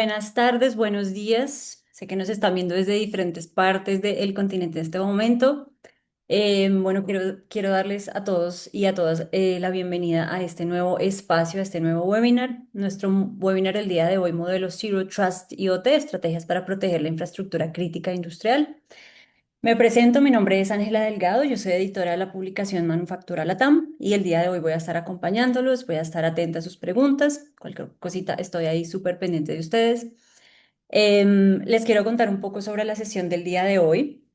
Buenas tardes, buenos días. Sé que nos están viendo desde diferentes partes del continente en este momento. Bueno, quiero darles a todos y a todas la bienvenida a este nuevo espacio, a este nuevo webinar. Nuestro webinar el día de hoy, modelos Zero Trust IoT, estrategias para proteger la infraestructura crítica industrial. Me presento, mi nombre es Ángela Delgado, yo soy editora de la publicación Manufactura Latam y el día de hoy voy a estar acompañándolos, voy a estar atenta a sus preguntas, cualquier cosita, estoy ahí súper pendiente de ustedes. Les quiero contar un poco sobre la sesión del día de hoy.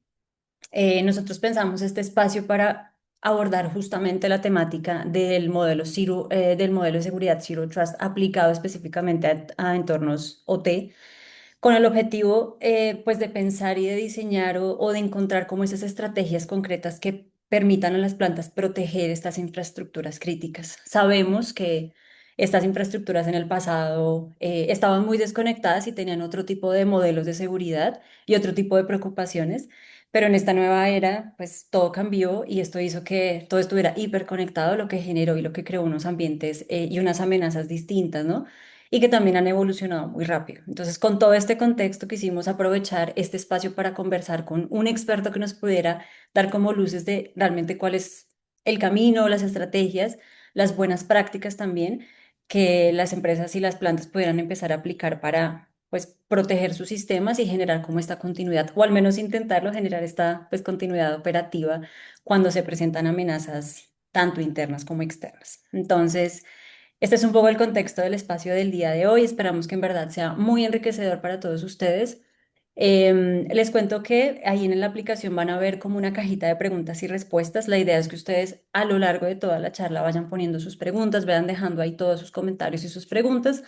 Nosotros pensamos este espacio para abordar justamente la temática del modelo del modelo de seguridad Zero Trust aplicado específicamente a entornos OT con el objetivo pues de pensar y de diseñar o de encontrar como esas estrategias concretas que permitan a las plantas proteger estas infraestructuras críticas. Sabemos que estas infraestructuras en el pasado estaban muy desconectadas y tenían otro tipo de modelos de seguridad y otro tipo de preocupaciones, pero en esta nueva era pues todo cambió y esto hizo que todo estuviera hiperconectado, lo que generó y lo que creó unos ambientes y unas amenazas distintas, ¿no? Y que también han evolucionado muy rápido. Entonces, con todo este contexto, quisimos aprovechar este espacio para conversar con un experto que nos pudiera dar como luces de realmente cuál es el camino, las estrategias, las buenas prácticas también que las empresas y las plantas pudieran empezar a aplicar para pues proteger sus sistemas y generar como esta continuidad, o al menos intentarlo generar esta pues continuidad operativa cuando se presentan amenazas tanto internas como externas. Entonces, este es un poco el contexto del espacio del día de hoy. Esperamos que en verdad sea muy enriquecedor para todos ustedes. Les cuento que ahí en la aplicación van a ver como una cajita de preguntas y respuestas. La idea es que ustedes a lo largo de toda la charla vayan poniendo sus preguntas, vayan dejando ahí todos sus comentarios y sus preguntas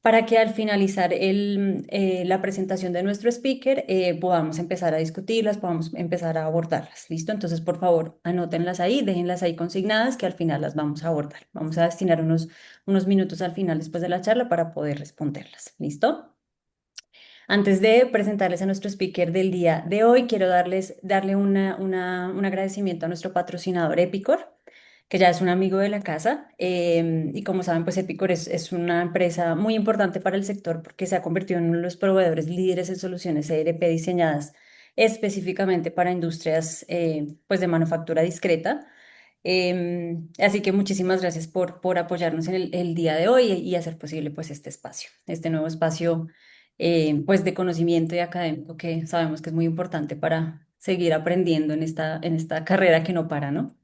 para que al finalizar la presentación de nuestro speaker podamos empezar a discutirlas, podamos empezar a abordarlas. ¿Listo? Entonces, por favor, anótenlas ahí, déjenlas ahí consignadas que al final las vamos a abordar. Vamos a destinar unos minutos al final después de la charla para poder responderlas. ¿Listo? Antes de presentarles a nuestro speaker del día de hoy, quiero darle un agradecimiento a nuestro patrocinador Epicor, que ya es un amigo de la casa. Y como saben, pues Epicor es una empresa muy importante para el sector porque se ha convertido en uno de los proveedores líderes en soluciones ERP diseñadas específicamente para industrias pues de manufactura discreta. Así que muchísimas gracias por apoyarnos en el día de hoy y hacer posible pues este espacio, este nuevo espacio pues de conocimiento y académico que sabemos que es muy importante para seguir aprendiendo en esta carrera que no para, ¿no?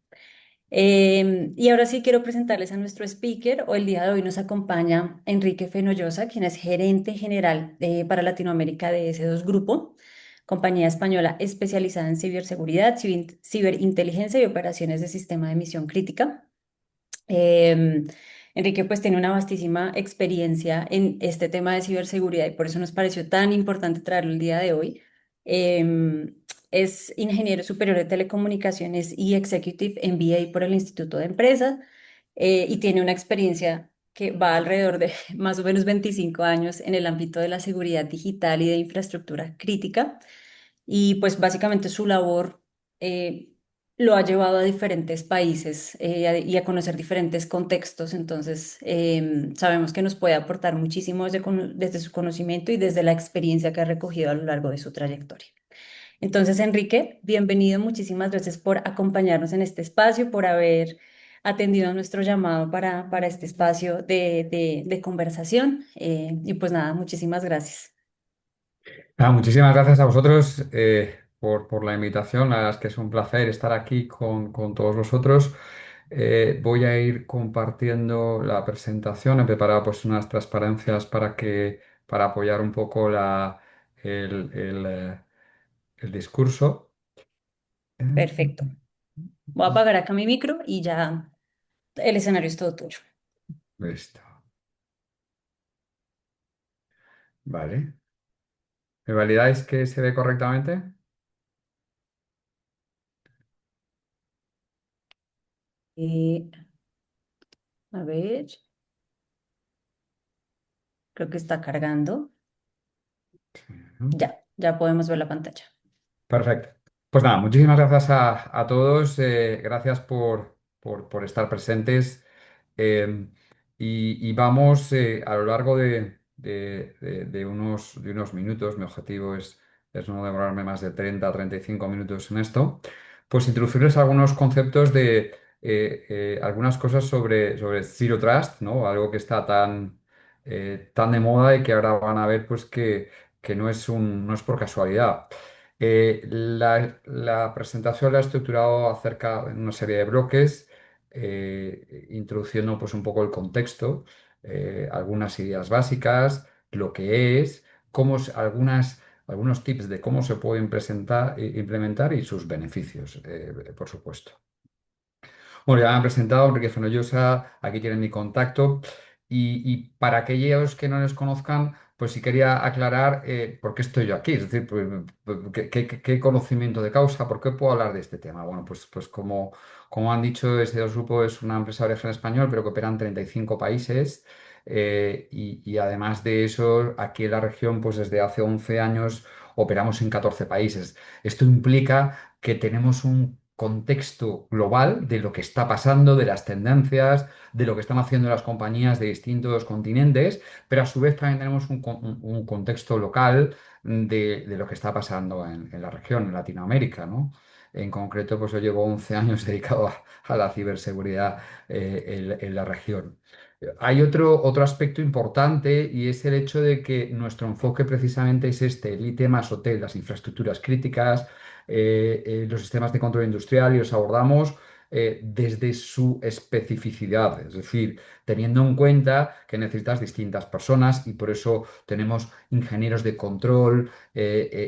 Y ahora sí quiero presentarles a nuestro speaker. Hoy el día de hoy nos acompaña Enrique Fenollosa, quien es gerente general para Latinoamérica de S2 Grupo, compañía española especializada en ciberseguridad, ciberinteligencia y operaciones de sistema de misión crítica. Em, Enrique pues tiene una vastísima experiencia en este tema de ciberseguridad y por eso nos pareció tan importante traerlo el día de hoy. Em, es ingeniero superior de telecomunicaciones y Executive MBA por el Instituto de Empresa y tiene una experiencia que va alrededor de más o menos 25 años en el ámbito de la seguridad digital y de infraestructura crítica. Y pues básicamente su labor lo ha llevado a diferentes países y a conocer diferentes contextos. Entonces, sabemos que nos puede aportar muchísimo desde su conocimiento y desde la experiencia que ha recogido a lo largo de su trayectoria. Entonces, Enrique, bienvenido. Muchísimas gracias por acompañarnos en este espacio, por haber atendido a nuestro llamado para este espacio de conversación. Y pues nada, muchísimas gracias. Muchísimas gracias a vosotros por la invitación. La verdad es que es un placer estar aquí con todos vosotros. Voy a ir compartiendo la presentación. He preparado pues unas transparencias para apoyar un poco el discurso. Perfecto. Voy a apagar acá mi micro y ya el escenario es todo tuyo. Listo. Vale. ¿Me validáis que se ve correctamente? Eh, a ver, creo que está cargando. Ujú. Ya podemos ver la pantalla. Perfecto. Pues nada, muchísimas gracias a todos. Gracias por estar presentes. Y vamos a lo largo de unos minutos. Mi objetivo es no demorarme más de 30 a 35 minutos en esto. Pues introducirles algunos conceptos de algunas cosas sobre Zero Trust, ¿no? Algo que está tan de moda y que ahora van a ver pues que no es por casualidad. La presentación la he estructurado acerca de una serie de bloques, introduciendo pues un poco el contexto, algunas ideas básicas, lo que es, algunos tips de cómo se pueden implementar y sus beneficios, por supuesto. Bueno, ya me han presentado, Enrique Fenollosa, aquí tienen mi contacto. Y para aquellos que no les conozcan, pues sí quería aclarar por qué estoy yo aquí. Es decir, pues, qué conocimiento de causa, por qué puedo hablar de este tema. Bueno, pues como han dicho, S2 Grupo es una empresa de origen español, pero que opera en 35 países. Y además de eso, aquí en la región, pues desde hace 11 años operamos en 14 países. Esto implica que tenemos un contexto global de lo que está pasando, de las tendencias, de lo que están haciendo las compañías de distintos continentes, pero a su vez también tenemos un contexto local de lo que está pasando en la región, en Latinoamérica, ¿no? En concreto, pues yo llevo 11 años dedicado a la ciberseguridad en la región. Hay otro aspecto importante y es el hecho de que nuestro enfoque precisamente es este, el IT más OT, las infraestructuras críticas, los sistemas de control industrial y los abordamos desde su especificidad, es decir, teniendo en cuenta que necesitas distintas personas y por eso tenemos ingenieros de control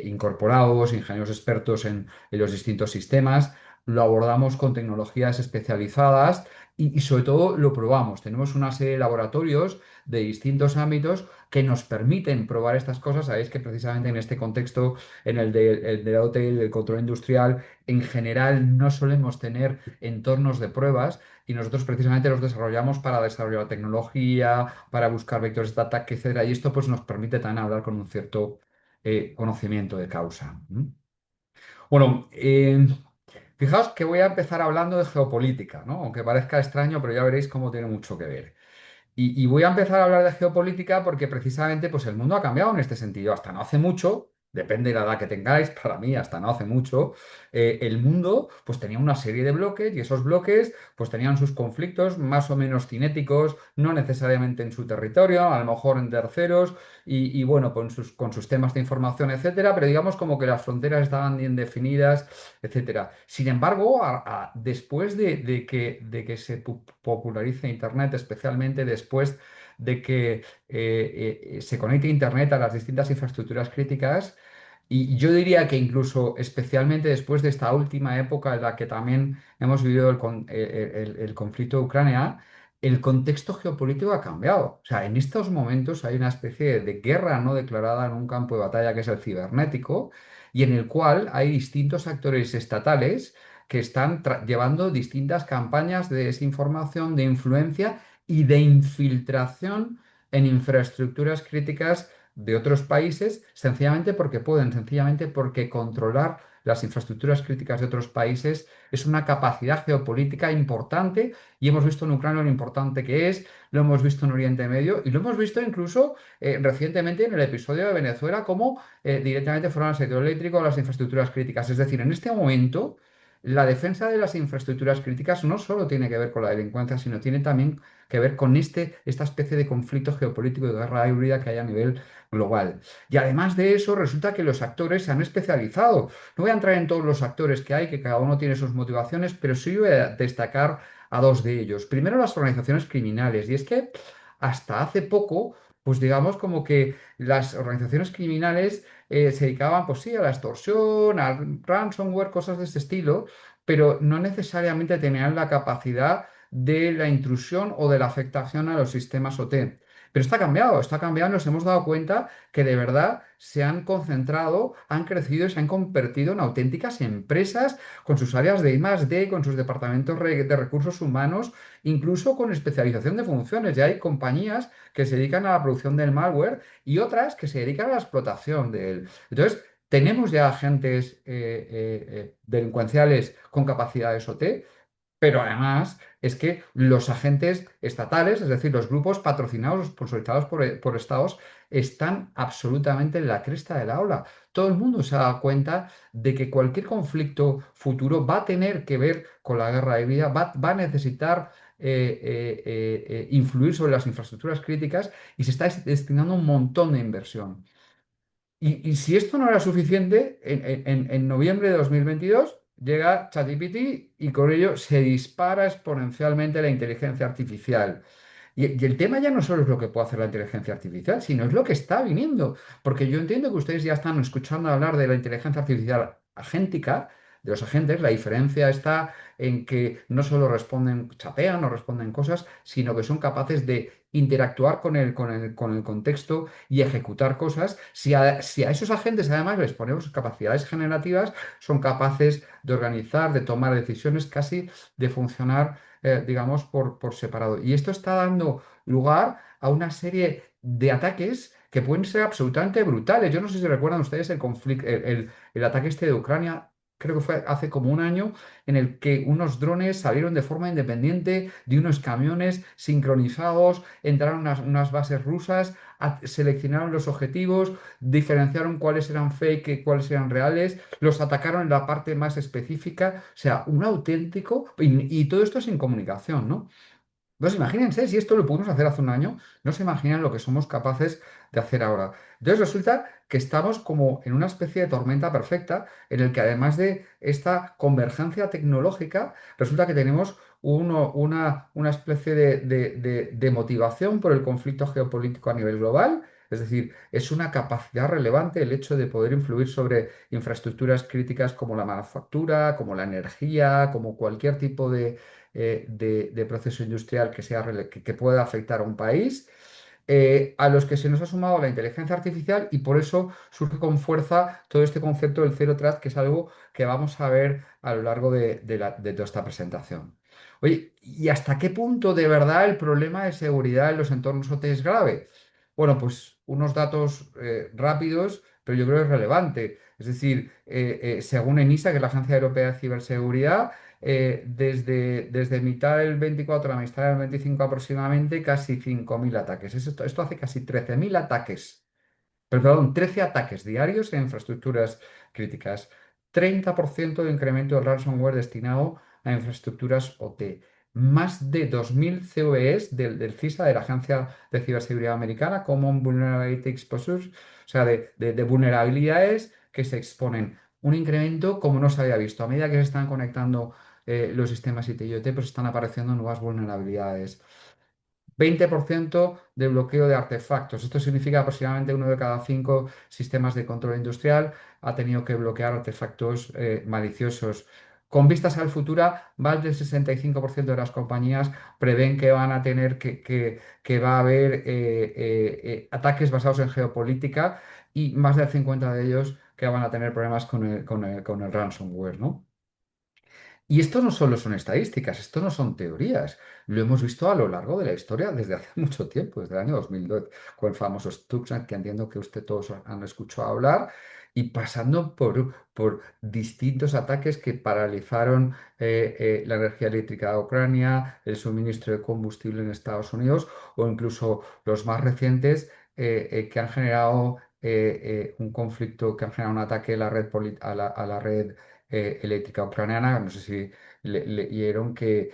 incorporados, ingenieros expertos en los distintos sistemas, lo abordamos con tecnologías especializadas y sobre todo lo probamos. Tenemos una serie de laboratorios de distintos ámbitos que nos permiten probar estas cosas. Sabéis que precisamente en este contexto, en el del hotel, el control industrial, en general no solemos tener entornos de pruebas y nosotros precisamente los desarrollamos para desarrollar tecnología, para buscar vectores de ataque, etcétera. Y esto pues nos permite también hablar con un cierto conocimiento de causa. ¿Mm? Bueno, fijaos que voy a empezar hablando de geopolítica, ¿no? Aunque parezca extraño, pero ya veréis cómo tiene mucho que ver. Y voy a empezar a hablar de geopolítica porque precisamente pues, el mundo ha cambiado en este sentido. Hasta no hace mucho, depende de la edad que tengáis, para mí hasta no hace mucho, el mundo pues, tenía una serie de bloques y esos bloques pues, tenían sus conflictos más o menos cinéticos, no necesariamente en su territorio, a lo mejor en terceros y bueno, con sus temas de información, etcétera, pero digamos como que las fronteras estaban bien definidas, etcétera. Sin embargo, después de que se popularice Internet, especialmente después de que se conecte Internet a las distintas infraestructuras críticas, y yo diría que incluso especialmente después de esta última época en la que también hemos vivido el conflicto de Ucrania, el contexto geopolítico ha cambiado. O sea, en estos momentos hay una especie de guerra no declarada en un campo de batalla que es el cibernético y en el cual hay distintos actores estatales que están llevando distintas campañas de desinformación, de influencia y de infiltración en infraestructuras críticas de otros países, sencillamente porque pueden, sencillamente porque controlar las infraestructuras críticas de otros países es una capacidad geopolítica importante y hemos visto en Ucrania lo importante que es, lo hemos visto en Oriente Medio y lo hemos visto incluso recientemente en el episodio de Venezuela, como directamente fueron al sector eléctrico o las infraestructuras críticas. Es decir, en este momento, la defensa de las infraestructuras críticas no solo tiene que ver con la delincuencia, sino tiene también que ver con esta especie de conflicto geopolítico y de guerra híbrida que hay a nivel global. Y además de eso, resulta que los actores se han especializado. No voy a entrar en todos los actores que hay, que cada uno tiene sus motivaciones, pero sí voy a destacar a dos de ellos. Primero, las organizaciones criminales. Y es que hasta hace poco, pues digamos como que las organizaciones criminales se dedicaban, pues sí, a la extorsión, al ransomware, cosas de este estilo, pero no necesariamente tenían la capacidad de la intrusión o de la afectación a los sistemas OT. Pero está cambiado, nos hemos dado cuenta que de verdad se han concentrado, han crecido y se han convertido en auténticas empresas con sus áreas de I+D, con sus departamentos de recursos humanos, incluso con especialización de funciones. Ya hay compañías que se dedican a la producción del malware y otras que se dedican a la explotación de él. Entonces, tenemos ya agentes delincuenciales con capacidades OT, Pero además es que los agentes estatales, es decir, los grupos patrocinados, sponsorizados por estados, están absolutamente en la cresta de la ola. Todo el mundo se da cuenta de que cualquier conflicto futuro va a tener que ver con la guerra híbrida, va a necesitar influir sobre las infraestructuras críticas y se está destinando un montón de inversión. Y si esto no era suficiente, en noviembre de 2022 llega ChatGPT y con ello se dispara exponencialmente la inteligencia artificial. Y el tema ya no solo es lo que puede hacer la inteligencia artificial, sino es lo que está viniendo. Porque yo entiendo que ustedes ya están escuchando hablar de la inteligencia artificial agéntica, de los agentes. La diferencia está en que no solo responden, chatean o responden cosas, sino que son capaces de interactuar con el contexto y ejecutar cosas. Si a esos agentes además les ponemos capacidades generativas, son capaces de organizar, de tomar decisiones, casi de funcionar digamos, por separado. Y esto está dando lugar a una serie de ataques que pueden ser absolutamente brutales. Yo no sé si recuerdan ustedes el conflicto, el ataque este de Ucrania. Creo que fue hace como un año en el que unos drones salieron de forma independiente de unos camiones sincronizados, entraron unas bases rusas, seleccionaron los objetivos, diferenciaron cuáles eran fake y cuáles eran reales, los atacaron en la parte más específica, o sea, un auténtico, y todo esto sin comunicación, ¿no? Entonces, imagínense, si esto lo pudimos hacer hace un año, no se imaginan lo que somos capaces de hacer ahora. Entonces, resulta que estamos como en una especie de tormenta perfecta, en el que además de esta convergencia tecnológica, resulta que tenemos una especie de motivación por el conflicto geopolítico a nivel global. Es decir, es una capacidad relevante el hecho de poder influir sobre infraestructuras críticas como la manufactura, como la energía, como cualquier tipo de proceso industrial que pueda afectar a un país, a los que se nos ha sumado la inteligencia artificial y por eso surge con fuerza todo este concepto del Zero Trust, que es algo que vamos a ver a lo largo de toda esta presentación. Oye, ¿y hasta qué punto de verdad el problema de seguridad en los entornos OT es grave? Bueno, pues unos datos rápidos, pero yo creo que es relevante. Es decir, según ENISA, que es la Agencia Europea de Ciberseguridad, desde mitad del 24 a mitad del 25 aproximadamente, casi 5.000 ataques. Esto hace casi 13.000 ataques, perdón, 13 ataques diarios en infraestructuras críticas. 30% de incremento del ransomware destinado a infraestructuras OT. Más de 2.000 CVEs del CISA, de la Agencia de Ciberseguridad Americana, Common Vulnerability Exposures, o sea, de vulnerabilidades que se exponen. Un incremento como no se había visto. A medida que se están conectando los sistemas IT y OT, pues están apareciendo nuevas vulnerabilidades. 20% de bloqueo de artefactos. Esto significa aproximadamente uno de cada cinco sistemas de control industrial ha tenido que bloquear artefactos maliciosos. Con vistas al futuro, más del 65% de las compañías prevén que van a tener que va a haber ataques basados en geopolítica y más del 50 de ellos que van a tener problemas con el ransomware, ¿no? Y esto no solo son estadísticas, esto no son teorías. Lo hemos visto a lo largo de la historia desde hace mucho tiempo, desde el año 2002, con el famoso Stuxnet, que entiendo que usted todos han escuchado hablar, y pasando por distintos ataques que paralizaron la energía eléctrica de Ucrania, el suministro de combustible en Estados Unidos, o incluso los más recientes que han generado un conflicto, que han generado un ataque a la red, a la red eléctrica ucraniana. No sé si leyeron que,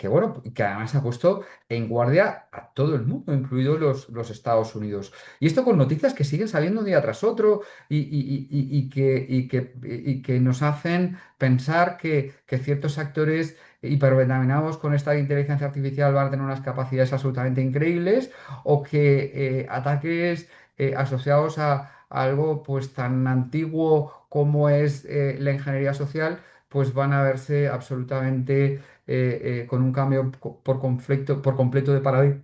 bueno, que además ha puesto en guardia a todo el mundo, incluidos los Estados Unidos. Y esto con noticias que siguen saliendo un día tras otro y que nos hacen pensar que ciertos actores hiperventaminados con esta inteligencia artificial van a tener unas capacidades absolutamente increíbles o que ataques asociados a algo pues tan antiguo como es la ingeniería social, pues van a verse absolutamente con un cambio por completo de paradigma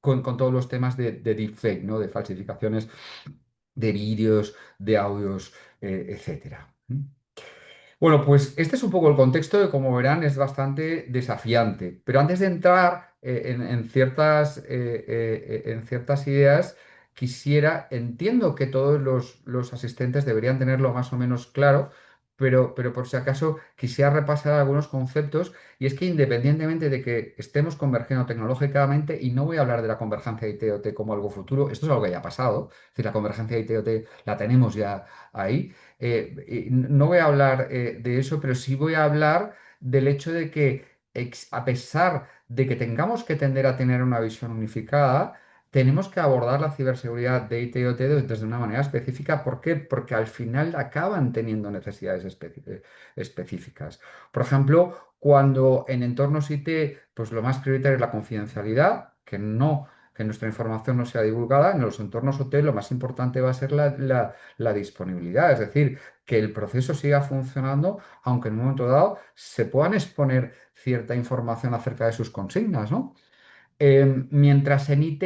con todos los temas de deepfake, ¿no? De falsificaciones de vídeos, de audios, etcétera. Bueno, pues este es un poco el contexto que, como verán, es bastante desafiante. Pero antes de entrar en ciertas ideas, entiendo que todos los asistentes deberían tenerlo más o menos claro, pero por si acaso quisiera repasar algunos conceptos, y es que independientemente de que estemos convergiendo tecnológicamente, y no voy a hablar de la convergencia IT-OT como algo futuro, esto es algo que ya ha pasado, es decir, la convergencia IT-OT la tenemos ya ahí, y no voy a hablar de eso, pero sí voy a hablar del hecho de que a pesar de que tengamos que tender a tener una visión unificada, tenemos que abordar la ciberseguridad de IT-OT desde una manera específica. ¿Por qué? Porque al final acaban teniendo necesidades específicas. Por ejemplo, cuando en entornos IT, pues lo más prioritario es la confidencialidad, que nuestra información no sea divulgada. En los entornos OT lo más importante va a ser la disponibilidad, es decir, que el proceso siga funcionando, aunque en un momento dado se puedan exponer cierta información acerca de sus consignas, ¿no? Mientras en IT,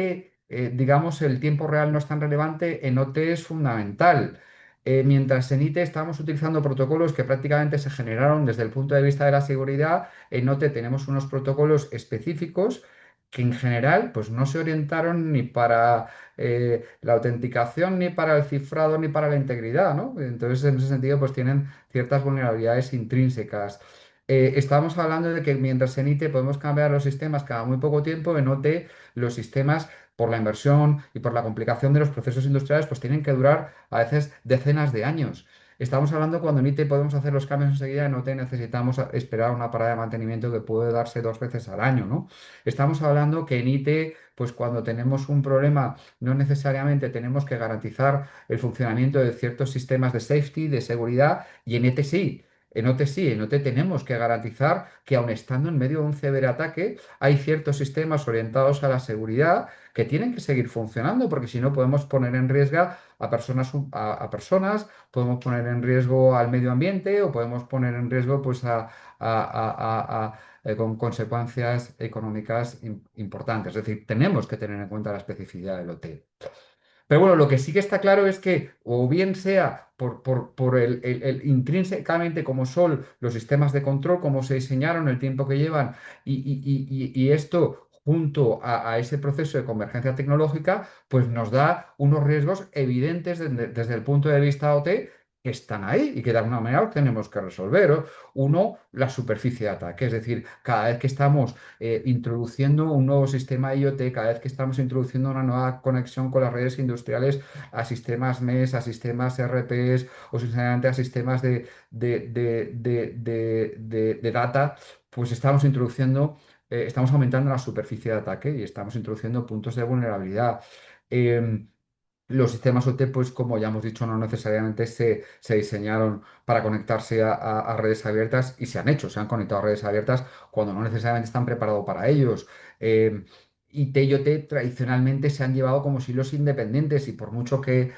digamos, el tiempo real no es tan relevante, en OT es fundamental. Mientras en IT estamos utilizando protocolos que prácticamente se generaron desde el punto de vista de la seguridad, en OT tenemos unos protocolos específicos que en general pues, no se orientaron ni para la autenticación, ni para el cifrado, ni para la integridad, ¿no? Entonces, en ese sentido, pues tienen ciertas vulnerabilidades intrínsecas. Estábamos hablando de que mientras en IT podemos cambiar los sistemas cada muy poco tiempo, en OT los sistemas, por la inversión y por la complicación de los procesos industriales, pues tienen que durar a veces decenas de años. Estamos hablando cuando en IT podemos hacer los cambios enseguida, en OT necesitamos esperar una parada de mantenimiento que puede darse 2 veces al año, ¿no? Estamos hablando que en IT, pues cuando tenemos un problema, no necesariamente tenemos que garantizar el funcionamiento de ciertos sistemas de safety, de seguridad, y en ET sí. En OT sí, en OT tenemos que garantizar que aun estando en medio de un ciberataque, hay ciertos sistemas orientados a la seguridad que tienen que seguir funcionando, porque si no podemos poner en riesgo a personas, a personas, podemos poner en riesgo al medio ambiente o podemos poner en riesgo pues, con consecuencias económicas importantes. Es decir, tenemos que tener en cuenta la especificidad del OT. Pero bueno, lo que sí que está claro es que, o bien sea por el intrínsecamente como son los sistemas de control, cómo se diseñaron, el tiempo que llevan, y esto junto a ese proceso de convergencia tecnológica, pues nos da unos riesgos evidentes desde el punto de vista OT que están ahí y que de alguna manera los tenemos que resolver. Uno, la superficie de ataque, es decir, cada vez que estamos introduciendo un nuevo sistema IoT, cada vez que estamos introduciendo una nueva conexión con las redes industriales a sistemas MES, a sistemas RPs o sinceramente a sistemas de data, pues estamos introduciendo, estamos aumentando la superficie de ataque y estamos introduciendo puntos de vulnerabilidad. Em, los sistemas OT, pues como ya hemos dicho, no necesariamente se diseñaron para conectarse a redes abiertas y se han hecho, se han conectado a redes abiertas cuando no necesariamente están preparados para ellos. IT y OT tradicionalmente se han llevado como silos independientes y por mucho que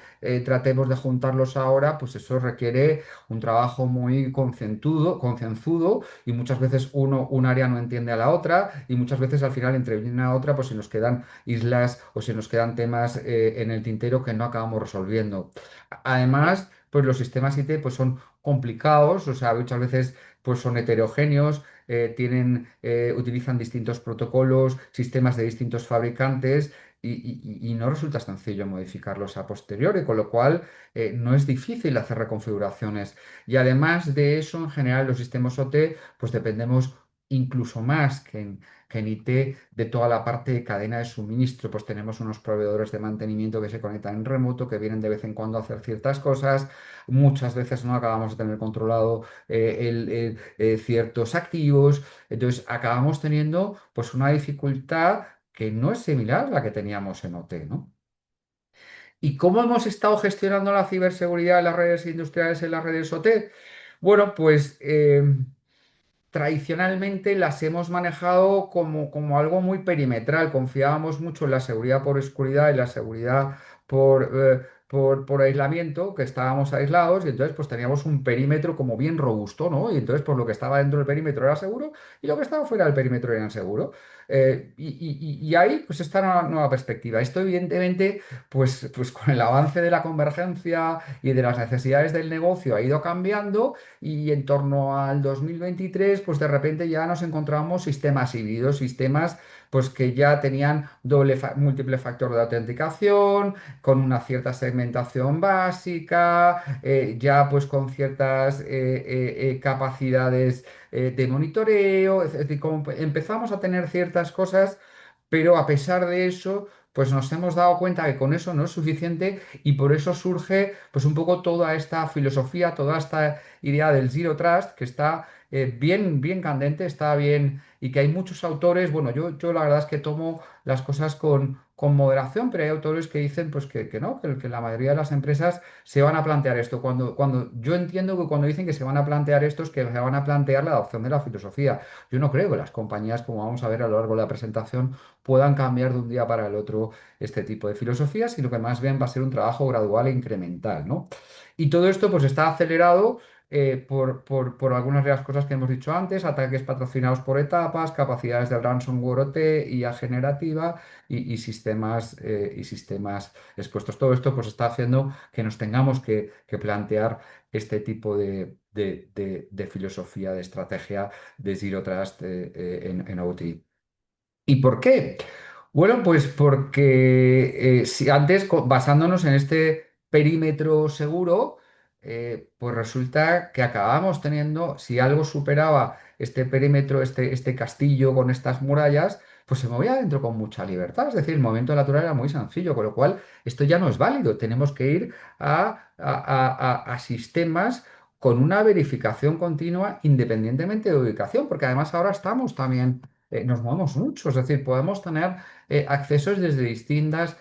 tratemos de juntarlos ahora, pues eso requiere un trabajo muy concienzudo y muchas veces un área no entiende a la otra y muchas veces al final entre una y a otra pues se nos quedan islas o se nos quedan temas en el tintero que no acabamos resolviendo. Además, pues los sistemas IT pues son complicados, o sea, muchas veces pues son heterogéneos, utilizan distintos protocolos, sistemas de distintos fabricantes y no resulta sencillo modificarlos a posteriori, con lo cual no es difícil hacer reconfiguraciones. Y además de eso, en general, los sistemas OT, pues dependemos incluso más que en IT de toda la parte de cadena de suministro, pues tenemos unos proveedores de mantenimiento que se conectan en remoto, que vienen de vez en cuando a hacer ciertas cosas, muchas veces no acabamos de tener controlado ciertos activos, entonces acabamos teniendo pues una dificultad que no es similar a la que teníamos en OT, ¿no? ¿Y cómo hemos estado gestionando la ciberseguridad en las redes industriales, en las redes OT? Bueno, pues tradicionalmente las hemos manejado como algo muy perimetral. Confiábamos mucho en la seguridad por oscuridad y la seguridad por aislamiento, que estábamos aislados y entonces pues teníamos un perímetro como bien robusto, ¿no? Y entonces pues lo que estaba dentro del perímetro era seguro y lo que estaba fuera del perímetro era inseguro. Y ahí pues está una nueva perspectiva. Esto evidentemente pues con el avance de la convergencia y de las necesidades del negocio ha ido cambiando y en torno al 2023, pues de repente ya nos encontramos sistemas híbridos, sistemas pues que ya tenían múltiple factor de autenticación, con una cierta segmentación básica, ya pues con ciertas capacidades de monitoreo, es decir, como empezamos a tener ciertas cosas, pero a pesar de eso, pues nos hemos dado cuenta que con eso no es suficiente y por eso surge pues un poco toda esta filosofía, toda esta idea del Zero Trust que está bien candente, está bien y que hay muchos autores, bueno, yo la verdad es que tomo las cosas con moderación, pero hay autores que dicen pues que no, que la mayoría de las empresas se van a plantear esto. Cuando yo entiendo que cuando dicen que se van a plantear esto es que se van a plantear la adopción de la filosofía. Yo no creo que las compañías, como vamos a ver a lo largo de la presentación, puedan cambiar de un día para el otro este tipo de filosofía, sino que más bien va a ser un trabajo gradual e incremental, ¿no? Y todo esto pues está acelerado por algunas de las cosas que hemos dicho antes, ataques patrocinados por etapas, capacidades de ransomware OT, IA generativa y sistemas expuestos. Todo esto pues está haciendo que nos tengamos que plantear este tipo de filosofía, de estrategia de Zero Trust en OT. ¿Y por qué? Bueno, pues porque si antes, basándonos en este perímetro seguro, pues resulta que acabamos teniendo, si algo superaba este perímetro, este castillo con estas murallas, pues se movía adentro con mucha libertad. Es decir, el movimiento natural era muy sencillo, con lo cual esto ya no es válido. Tenemos que ir a sistemas con una verificación continua independientemente de ubicación, porque además ahora estamos también nos movemos mucho, es decir, podemos tener accesos desde distintas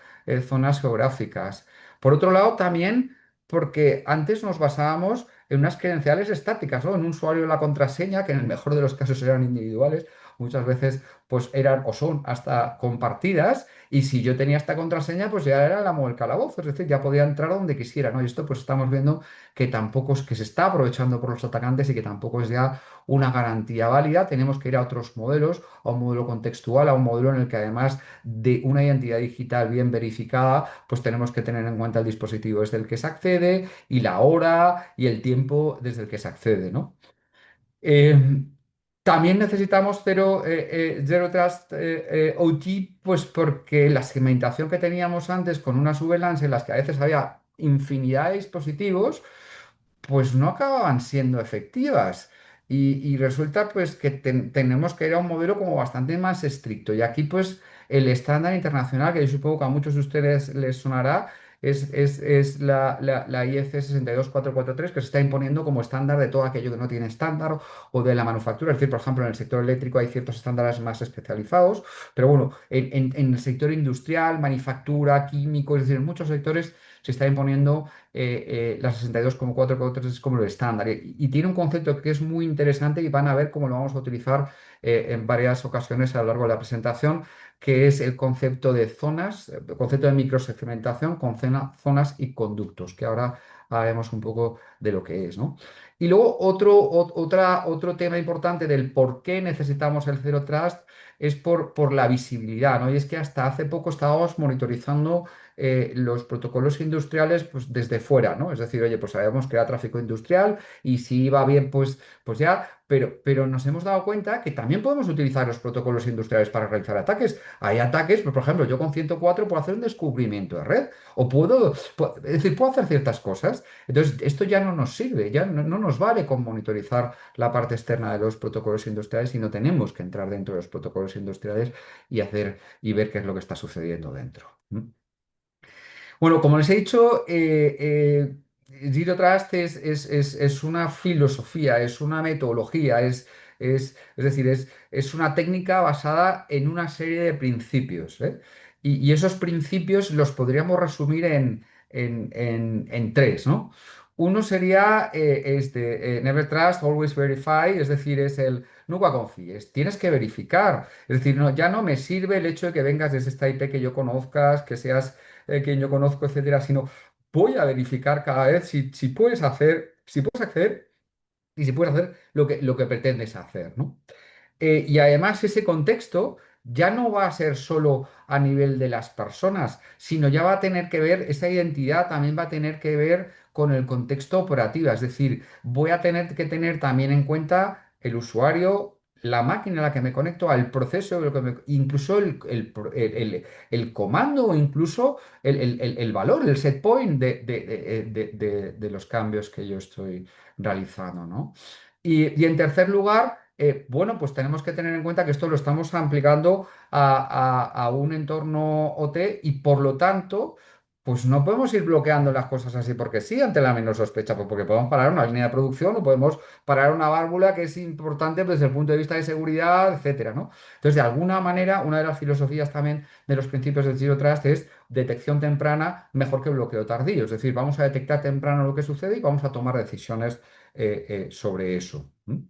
zonas geográficas. Por otro lado, también porque antes nos basábamos en unas credenciales estáticas, ¿no? En un usuario y la contraseña, que en el mejor de los casos eran individuales, muchas veces pues eran o son hasta compartidas, y si yo tenía esta contraseña, pues ya era el amo del calabozo, es decir, ya podía entrar donde quisiera, ¿no? Y esto pues estamos viendo que tampoco es que se está aprovechando por los atacantes y que tampoco es ya una garantía válida, tenemos que ir a otros modelos, a un modelo contextual, a un modelo en el que además de una identidad digital bien verificada, pues tenemos que tener en cuenta el dispositivo desde el que se accede y la hora y el tiempo desde el que se accede, ¿no? Eh, También necesitamos Zero Trust OT, pues porque la segmentación que teníamos antes con unas VLANs en las que a veces había infinidad de dispositivos, pues no acababan siendo efectivas. Y resulta pues que tenemos que ir a un modelo como bastante más estricto. Y aquí pues el estándar internacional, que yo supongo que a muchos de ustedes les sonará, es la IEC 62443, que se está imponiendo como estándar de todo aquello que no tiene estándar o de la manufactura. Es decir, por ejemplo, en el sector eléctrico hay ciertos estándares más especializados, pero bueno, en el sector industrial, manufactura, químico, es decir, en muchos sectores se está imponiendo la 62,443 es como el estándar. Y tiene un concepto que es muy interesante y van a ver cómo lo vamos a utilizar en varias ocasiones a lo largo de la presentación, que es el concepto de zonas, el concepto de microsegmentación con zonas y conductos, que ahora hablaremos un poco de lo que es, ¿no? Y luego otro tema importante del por qué necesitamos el Zero Trust es por la visibilidad, ¿no? Y es que hasta hace poco estábamos monitorizando los protocolos industriales pues desde fuera, ¿no? Es decir, oye, pues sabemos que era tráfico industrial y si iba bien, pues ya, pero nos hemos dado cuenta que también podemos utilizar los protocolos industriales para realizar ataques. Hay ataques, pues, por ejemplo, yo con 104 puedo hacer un descubrimiento de red o es decir, puedo hacer ciertas cosas. Entonces, esto ya no nos sirve, ya no nos vale con monitorizar la parte externa de los protocolos industriales, sino tenemos que entrar dentro de los protocolos industriales y hacer y ver qué es lo que está sucediendo dentro. ¿Mm? Bueno, como les he dicho, Zero Trust es una filosofía, es una metodología, es decir, es una técnica basada en una serie de principios, ¿eh? Y esos principios los podríamos resumir en tres, ¿no? Uno sería Never Trust, Always Verify, es decir, es el nunca confíes, tienes que verificar. Es decir, no, ya no me sirve el hecho de que vengas desde esta IP que yo conozcas, que seas quien yo conozco, etcétera, sino voy a verificar cada vez si puedes hacer, si puedes acceder y si puedes hacer lo que pretendes hacer, ¿no? Y además ese contexto ya no va a ser solo a nivel de las personas, sino ya va a tener que ver, esa identidad también va a tener que ver con el contexto operativo. Es decir, voy a tener que tener también en cuenta el usuario, la máquina a la que me conecto, al proceso, incluso el comando o incluso el valor, el set point de los cambios que yo estoy realizando, ¿no? Y en tercer lugar, bueno, pues tenemos que tener en cuenta que esto lo estamos aplicando a un entorno OT y por lo tanto, pues no podemos ir bloqueando las cosas así porque sí, ante la menor sospecha, pues porque podemos parar una línea de producción o podemos parar una válvula que es importante pues, desde el punto de vista de seguridad, etcétera, ¿no? Entonces, de alguna manera, una de las filosofías también de los principios del Zero Trust es detección temprana mejor que bloqueo tardío. Es decir, vamos a detectar temprano lo que sucede y vamos a tomar decisiones sobre eso. ¿M?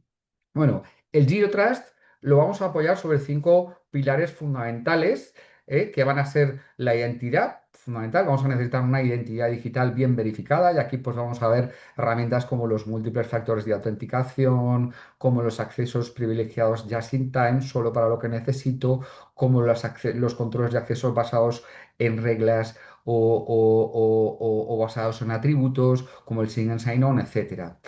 Bueno, el Zero Trust lo vamos a apoyar sobre cinco pilares fundamentales, que van a ser la identidad fundamental. Vamos a necesitar una identidad digital bien verificada y aquí pues vamos a ver herramientas como los múltiples factores de autenticación, como los accesos privilegiados just in time, solo para lo que necesito, como los controles de acceso basados en reglas o basados en atributos, como el sign and sign on, etcétera.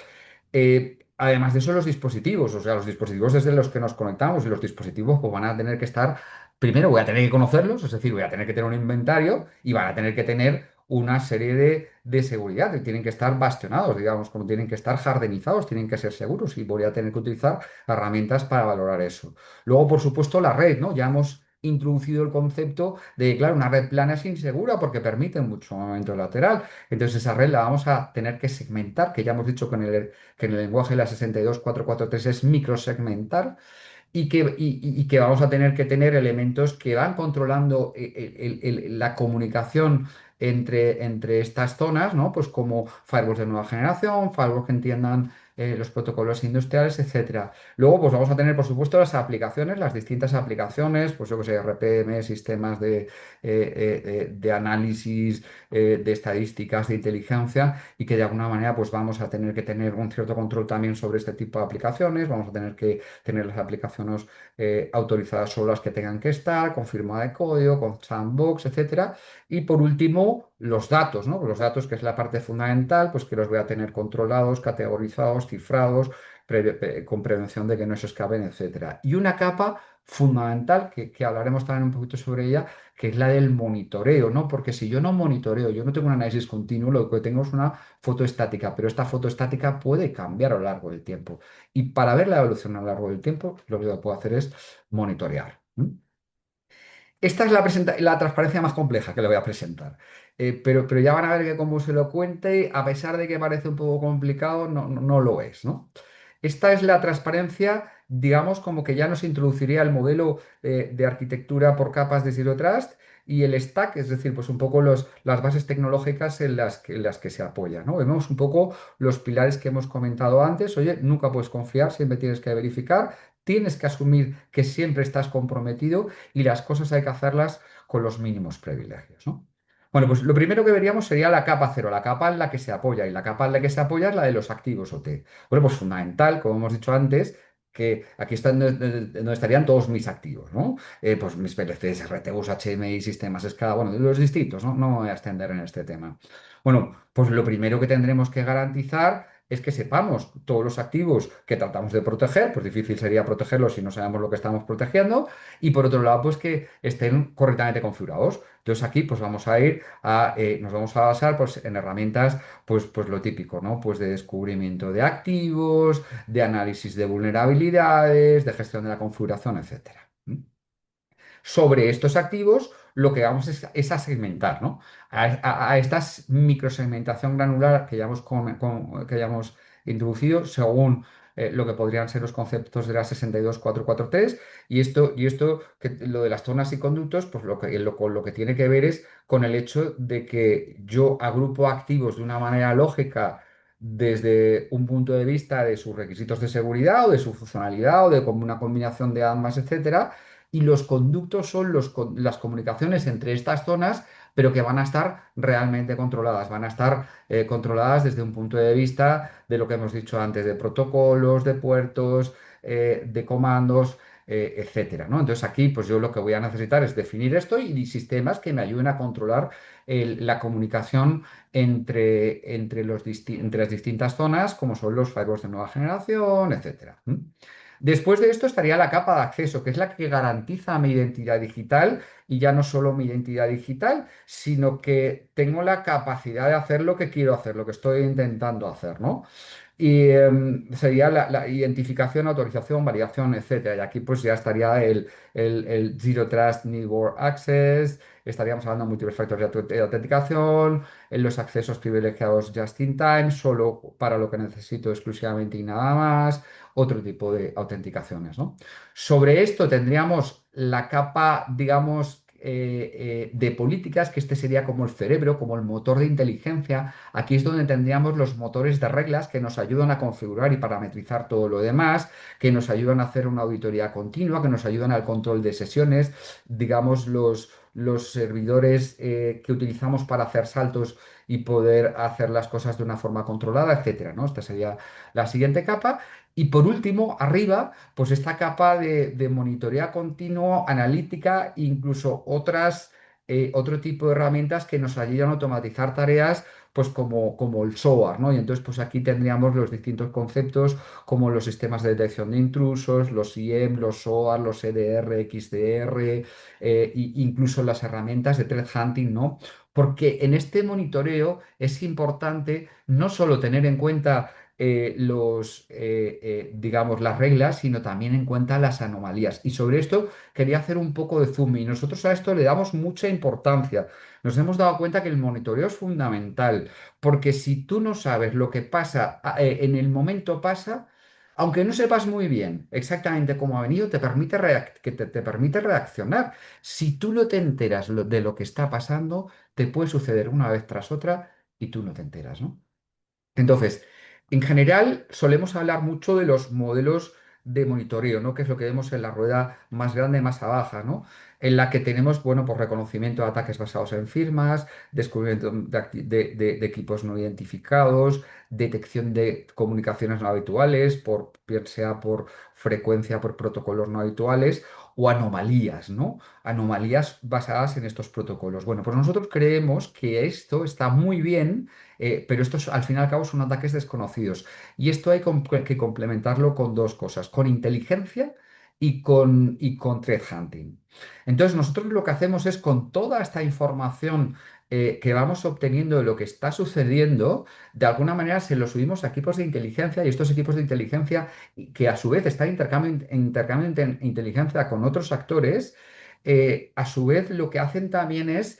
Además de eso, los dispositivos, o sea, los dispositivos desde los que nos conectamos y los dispositivos pues, van a tener que estar, primero voy a tener que conocerlos, es decir, voy a tener que tener un inventario y van a tener que tener una serie de seguridad, que tienen que estar bastionados, digamos, como tienen que estar jardinizados, tienen que ser seguros y voy a tener que utilizar herramientas para valorar eso. Luego, por supuesto, la red, ¿no? Ya hemos introducido el concepto de, claro, una red plana es insegura porque permite mucho movimiento lateral. Entonces, esa red la vamos a tener que segmentar, que ya hemos dicho con que en el lenguaje de la 62443 es microsegmentar y que vamos a tener que tener elementos que van controlando la comunicación entre estas zonas, ¿no? Pues como firewalls de nueva generación, firewalls que entiendan los protocolos industriales, etcétera. Luego, pues vamos a tener, por supuesto, las aplicaciones, las distintas aplicaciones, pues yo que sé, RPM, sistemas de análisis, de estadísticas, de inteligencia, y que de alguna manera, pues vamos a tener que tener un cierto control también sobre este tipo de aplicaciones, vamos a tener que tener las aplicaciones autorizadas solo las que tengan que estar, con firma de código, con sandbox, etcétera. Y por último, los datos, ¿no? Los datos, que es la parte fundamental, pues que los voy a tener controlados, categorizados, cifrados, con prevención de que no se escapen, etcétera. Y una capa fundamental, que hablaremos también un poquito sobre ella, que es la del monitoreo, ¿no? Porque si yo no monitoreo, yo no tengo un análisis continuo, lo que tengo es una foto estática, pero esta foto estática puede cambiar a lo largo del tiempo. Y para ver la evolución a lo largo del tiempo, lo que puedo hacer es monitorear. ¿M? Esta es la transparencia más compleja que le voy a presentar. Pero ya van a ver que como se lo cuente, a pesar de que parece un poco complicado, no lo es, ¿no? Esta es la transparencia, digamos, como que ya nos introduciría el modelo de arquitectura por capas de Zero Trust y el stack, es decir, pues un poco las bases tecnológicas en las que se apoya, ¿no? Vemos un poco los pilares que hemos comentado antes. Oye, nunca puedes confiar, siempre tienes que verificar, tienes que asumir que siempre estás comprometido y las cosas hay que hacerlas con los mínimos privilegios, ¿no? Bueno, pues lo primero que veríamos sería la capa cero, la capa en la que se apoya, y la capa en la que se apoya es la de los activos OT. Bueno, pues fundamental, como hemos dicho antes, que aquí están donde estarían todos mis activos, ¿no? Pues mis PLCs, RTUs, HMI, sistemas SCADA, bueno, los distintos, ¿no? No me voy a extender en este tema. Bueno, pues lo primero que tendremos que garantizar es que sepamos todos los activos que tratamos de proteger, pues difícil sería protegerlos si no sabemos lo que estamos protegiendo, y por otro lado, pues que estén correctamente configurados. Entonces aquí pues vamos a ir nos vamos a basar pues en herramientas pues lo típico, ¿no? Pues de descubrimiento de activos, de análisis de vulnerabilidades, de gestión de la configuración, etcétera. ¿Mm? Sobre estos activos, lo que vamos es a segmentar, ¿no? A esta microsegmentación granular que ya hemos introducido según lo que podrían ser los conceptos de la 62443 y esto que lo de las zonas y conductos, pues con lo que tiene que ver es con el hecho de que yo agrupo activos de una manera lógica desde un punto de vista de sus requisitos de seguridad o de su funcionalidad o de como una combinación de ambas, etcétera, y los conductos son las comunicaciones entre estas zonas, pero que van a estar realmente controladas, van a estar controladas desde un punto de vista de lo que hemos dicho antes, de protocolos, de puertos, de comandos, etcétera, ¿no? Entonces aquí, pues yo lo que voy a necesitar es definir esto y sistemas que me ayuden a controlar la comunicación entre las distintas zonas, como son los firewalls de nueva generación, etcétera. ¿M? Después de esto estaría la capa de acceso, que es la que garantiza mi identidad digital y ya no solo mi identidad digital, sino que tengo la capacidad de hacer lo que quiero hacer, lo que estoy intentando hacer, ¿no? Y sería la identificación, autorización, validación, etcétera. Y aquí pues ya estaría el Zero Trust Network Access, estaríamos hablando de múltiples factores de autenticación, en los accesos privilegiados just in time, solo para lo que necesito exclusivamente y nada más, otro tipo de autenticaciones, ¿no? Sobre esto tendríamos la capa, digamos, de políticas, que este sería como el cerebro, como el motor de inteligencia. Aquí es donde tendríamos los motores de reglas que nos ayudan a configurar y parametrizar todo lo demás, que nos ayudan a hacer una auditoría continua, que nos ayudan al control de sesiones, digamos, los servidores que utilizamos para hacer saltos y poder hacer las cosas de una forma controlada, etcétera, ¿no? Esta sería la siguiente capa. Y por último, arriba, pues esta capa de monitoreo continuo, analítica, incluso otro tipo de herramientas que nos ayudan a automatizar tareas, pues como el SOAR, ¿no? Y entonces, pues aquí tendríamos los distintos conceptos como los sistemas de detección de intrusos, los IEM, los SOAR, los EDR, XDR, incluso las herramientas de threat hunting, ¿no? Porque en este monitoreo es importante no solo tener en cuenta digamos, las reglas, sino también en cuenta las anomalías. Y sobre esto quería hacer un poco de zoom. Y nosotros a esto le damos mucha importancia. Nos hemos dado cuenta que el monitoreo es fundamental, porque si tú no sabes lo que pasa en el momento pasa, aunque no sepas muy bien exactamente cómo ha venido, te permite reaccionar. Si tú no te enteras de lo que está pasando, te puede suceder una vez tras otra y tú no te enteras, ¿no? Entonces, en general, solemos hablar mucho de los modelos de monitoreo, ¿no? Que es lo que vemos en la rueda más grande, más abajo, ¿no? En la que tenemos, bueno, pues reconocimiento de ataques basados en firmas, descubrimiento de equipos no identificados, detección de comunicaciones no habituales, bien sea por frecuencia, por protocolos no habituales, o anomalías, ¿no? Anomalías basadas en estos protocolos. Bueno, pues nosotros creemos que esto está muy bien, pero estos al fin y al cabo son ataques desconocidos. Y esto hay que complementarlo con dos cosas, con inteligencia y con threat hunting. Entonces nosotros lo que hacemos es con toda esta información que vamos obteniendo de lo que está sucediendo, de alguna manera se lo subimos a equipos de inteligencia y estos equipos de inteligencia que a su vez están intercambiando inteligencia con otros actores, a su vez lo que hacen también es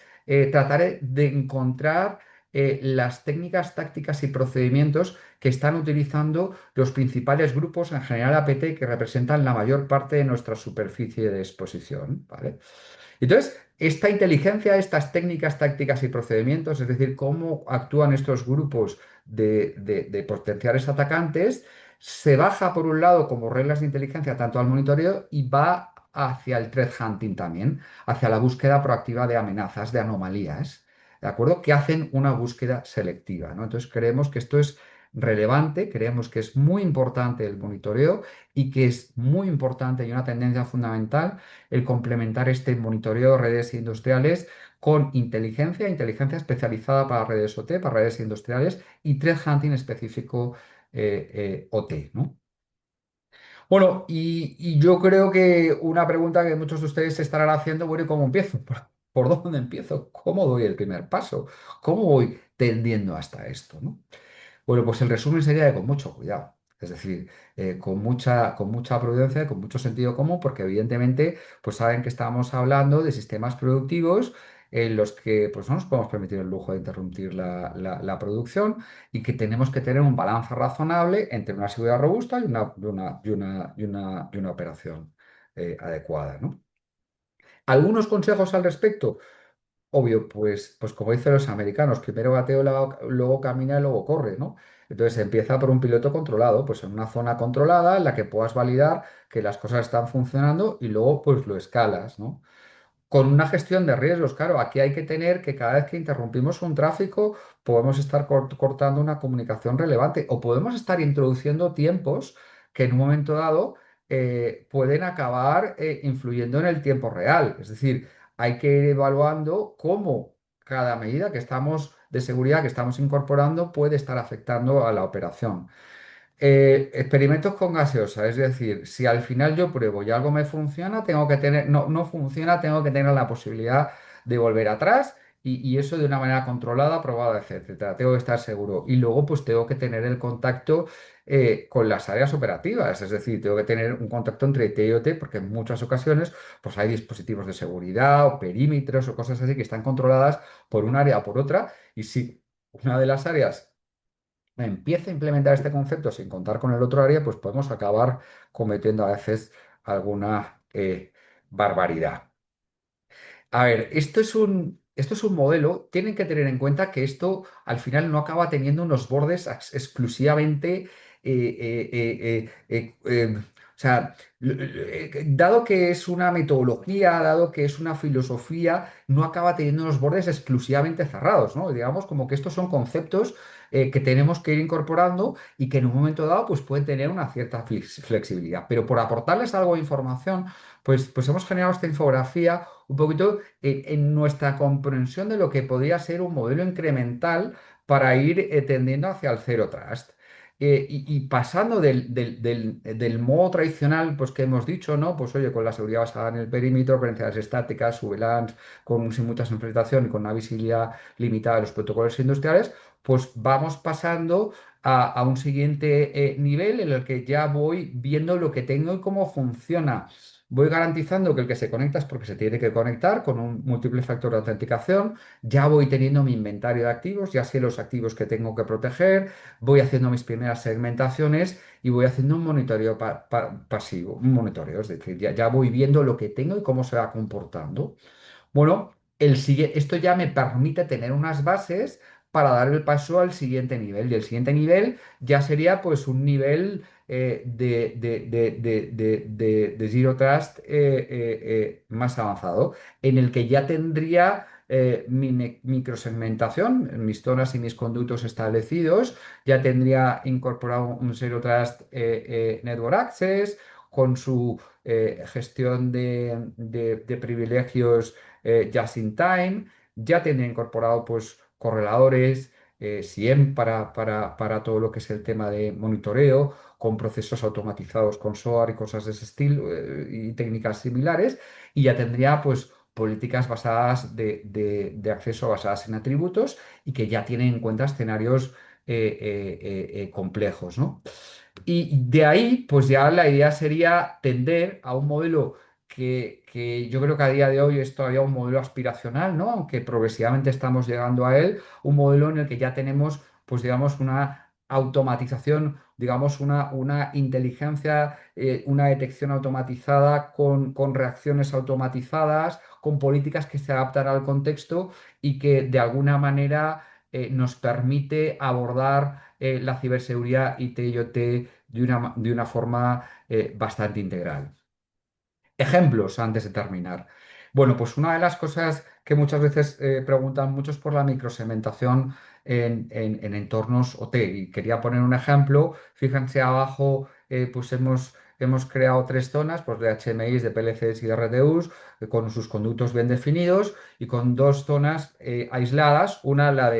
tratar de encontrar las técnicas, tácticas y procedimientos que están utilizando los principales grupos, en general APT, que representan la mayor parte de nuestra superficie de exposición, ¿vale? Entonces, esta inteligencia, estas técnicas, tácticas y procedimientos, es decir, cómo actúan estos grupos de potenciales atacantes, se baja por un lado como reglas de inteligencia tanto al monitoreo y va hacia el threat hunting también, hacia la búsqueda proactiva de amenazas, de anomalías, ¿de acuerdo? Que hacen una búsqueda selectiva, ¿no? Entonces, creemos que esto es relevante, creemos que es muy importante el monitoreo y que es muy importante y una tendencia fundamental el complementar este monitoreo de redes industriales con inteligencia especializada para redes OT, para redes industriales y threat hunting específico OT, ¿no? Bueno, y yo creo que una pregunta que muchos de ustedes se estarán haciendo, bueno, ¿y cómo empiezo? ¿Por dónde empiezo? ¿Cómo doy el primer paso? ¿Cómo voy tendiendo hasta esto, ¿no? Bueno, pues el resumen sería de con mucho cuidado. Es decir, con mucha prudencia, con mucho sentido común, porque evidentemente, pues saben que estamos hablando de sistemas productivos en los que pues, no nos podemos permitir el lujo de interrumpir la producción y que tenemos que tener un balance razonable entre una seguridad robusta y una operación adecuada, ¿no? Algunos consejos al respecto. Obvio, pues como dicen los americanos, primero bateo, luego camina y luego corre, ¿no? Entonces empieza por un piloto controlado, pues en una zona controlada en la que puedas validar que las cosas están funcionando y luego pues lo escalas, ¿no? Con una gestión de riesgos, claro, aquí hay que tener que cada vez que interrumpimos un tráfico podemos estar cortando una comunicación relevante o podemos estar introduciendo tiempos que en un momento dado pueden acabar influyendo en el tiempo real. Es decir, hay que ir evaluando cómo cada medida que estamos de seguridad que estamos incorporando puede estar afectando a la operación. Experimentos con gaseosa, es decir, si al final yo pruebo y algo me funciona, no funciona, tengo que tener la posibilidad de volver atrás y eso de una manera controlada, probada, etcétera. Tengo que estar seguro. Y luego, pues tengo que tener el contacto con las áreas operativas, es decir, tengo que tener un contacto entre IT y OT, porque en muchas ocasiones, pues hay dispositivos de seguridad o perímetros o cosas así que están controladas por un área o por otra. Y si una de las áreas empieza a implementar este concepto sin contar con el otro área, pues podemos acabar cometiendo a veces alguna barbaridad. A ver, esto es un modelo. Tienen que tener en cuenta que esto al final no acaba teniendo unos bordes exclusivamente. O sea, dado que es una metodología, dado que es una filosofía, no acaba teniendo unos bordes exclusivamente cerrados, ¿no? Digamos como que estos son conceptos que tenemos que ir incorporando y que en un momento dado pues pueden tener una cierta flexibilidad. Pero por aportarles algo de información, pues hemos generado esta infografía un poquito en nuestra comprensión de lo que podría ser un modelo incremental para ir tendiendo hacia el Zero Trust. Y pasando del modo tradicional, pues que hemos dicho, ¿no? Pues oye, con la seguridad basada en el perímetro, credenciales estáticas, surveillance, con simultánea implementación y con una visibilidad limitada de los protocolos industriales, pues vamos pasando a un siguiente nivel en el que ya voy viendo lo que tengo y cómo funciona. Voy garantizando que el que se conecta es porque se tiene que conectar con un múltiple factor de autenticación. Ya voy teniendo mi inventario de activos, ya sé los activos que tengo que proteger, voy haciendo mis primeras segmentaciones y voy haciendo un monitoreo pasivo, un monitoreo, es decir, ya voy viendo lo que tengo y cómo se va comportando. Bueno, esto ya me permite tener unas bases para dar el paso al siguiente nivel. Y el siguiente nivel ya sería pues un nivel de Zero Trust más avanzado, en el que ya tendría mi microsegmentación, mis zonas y mis conductos establecidos, ya tendría incorporado un Zero Trust Network Access con su gestión de privilegios just in time, ya tendría incorporado pues correladores, SIEM para todo lo que es el tema de monitoreo, con procesos automatizados con SOAR y cosas de ese estilo y técnicas similares, y ya tendría pues políticas basadas de acceso basadas en atributos y que ya tienen en cuenta escenarios complejos, ¿no? Y de ahí, pues ya la idea sería tender a un modelo que yo creo que a día de hoy es todavía un modelo aspiracional, ¿no? Aunque progresivamente estamos llegando a él, un modelo en el que ya tenemos, pues digamos, una automatización, digamos, una inteligencia, una detección automatizada con reacciones automatizadas, con políticas que se adaptan al contexto y que de alguna manera nos permite abordar la ciberseguridad IT y OT de una forma bastante integral. Ejemplos antes de terminar. Bueno, pues una de las cosas que muchas veces preguntan muchos por la microsegmentación en entornos OT. Y quería poner un ejemplo. Fíjense abajo, pues hemos creado tres zonas, pues de HMIs, de PLCs y de RTUs, con sus conductos bien definidos y con dos zonas aisladas. Una, la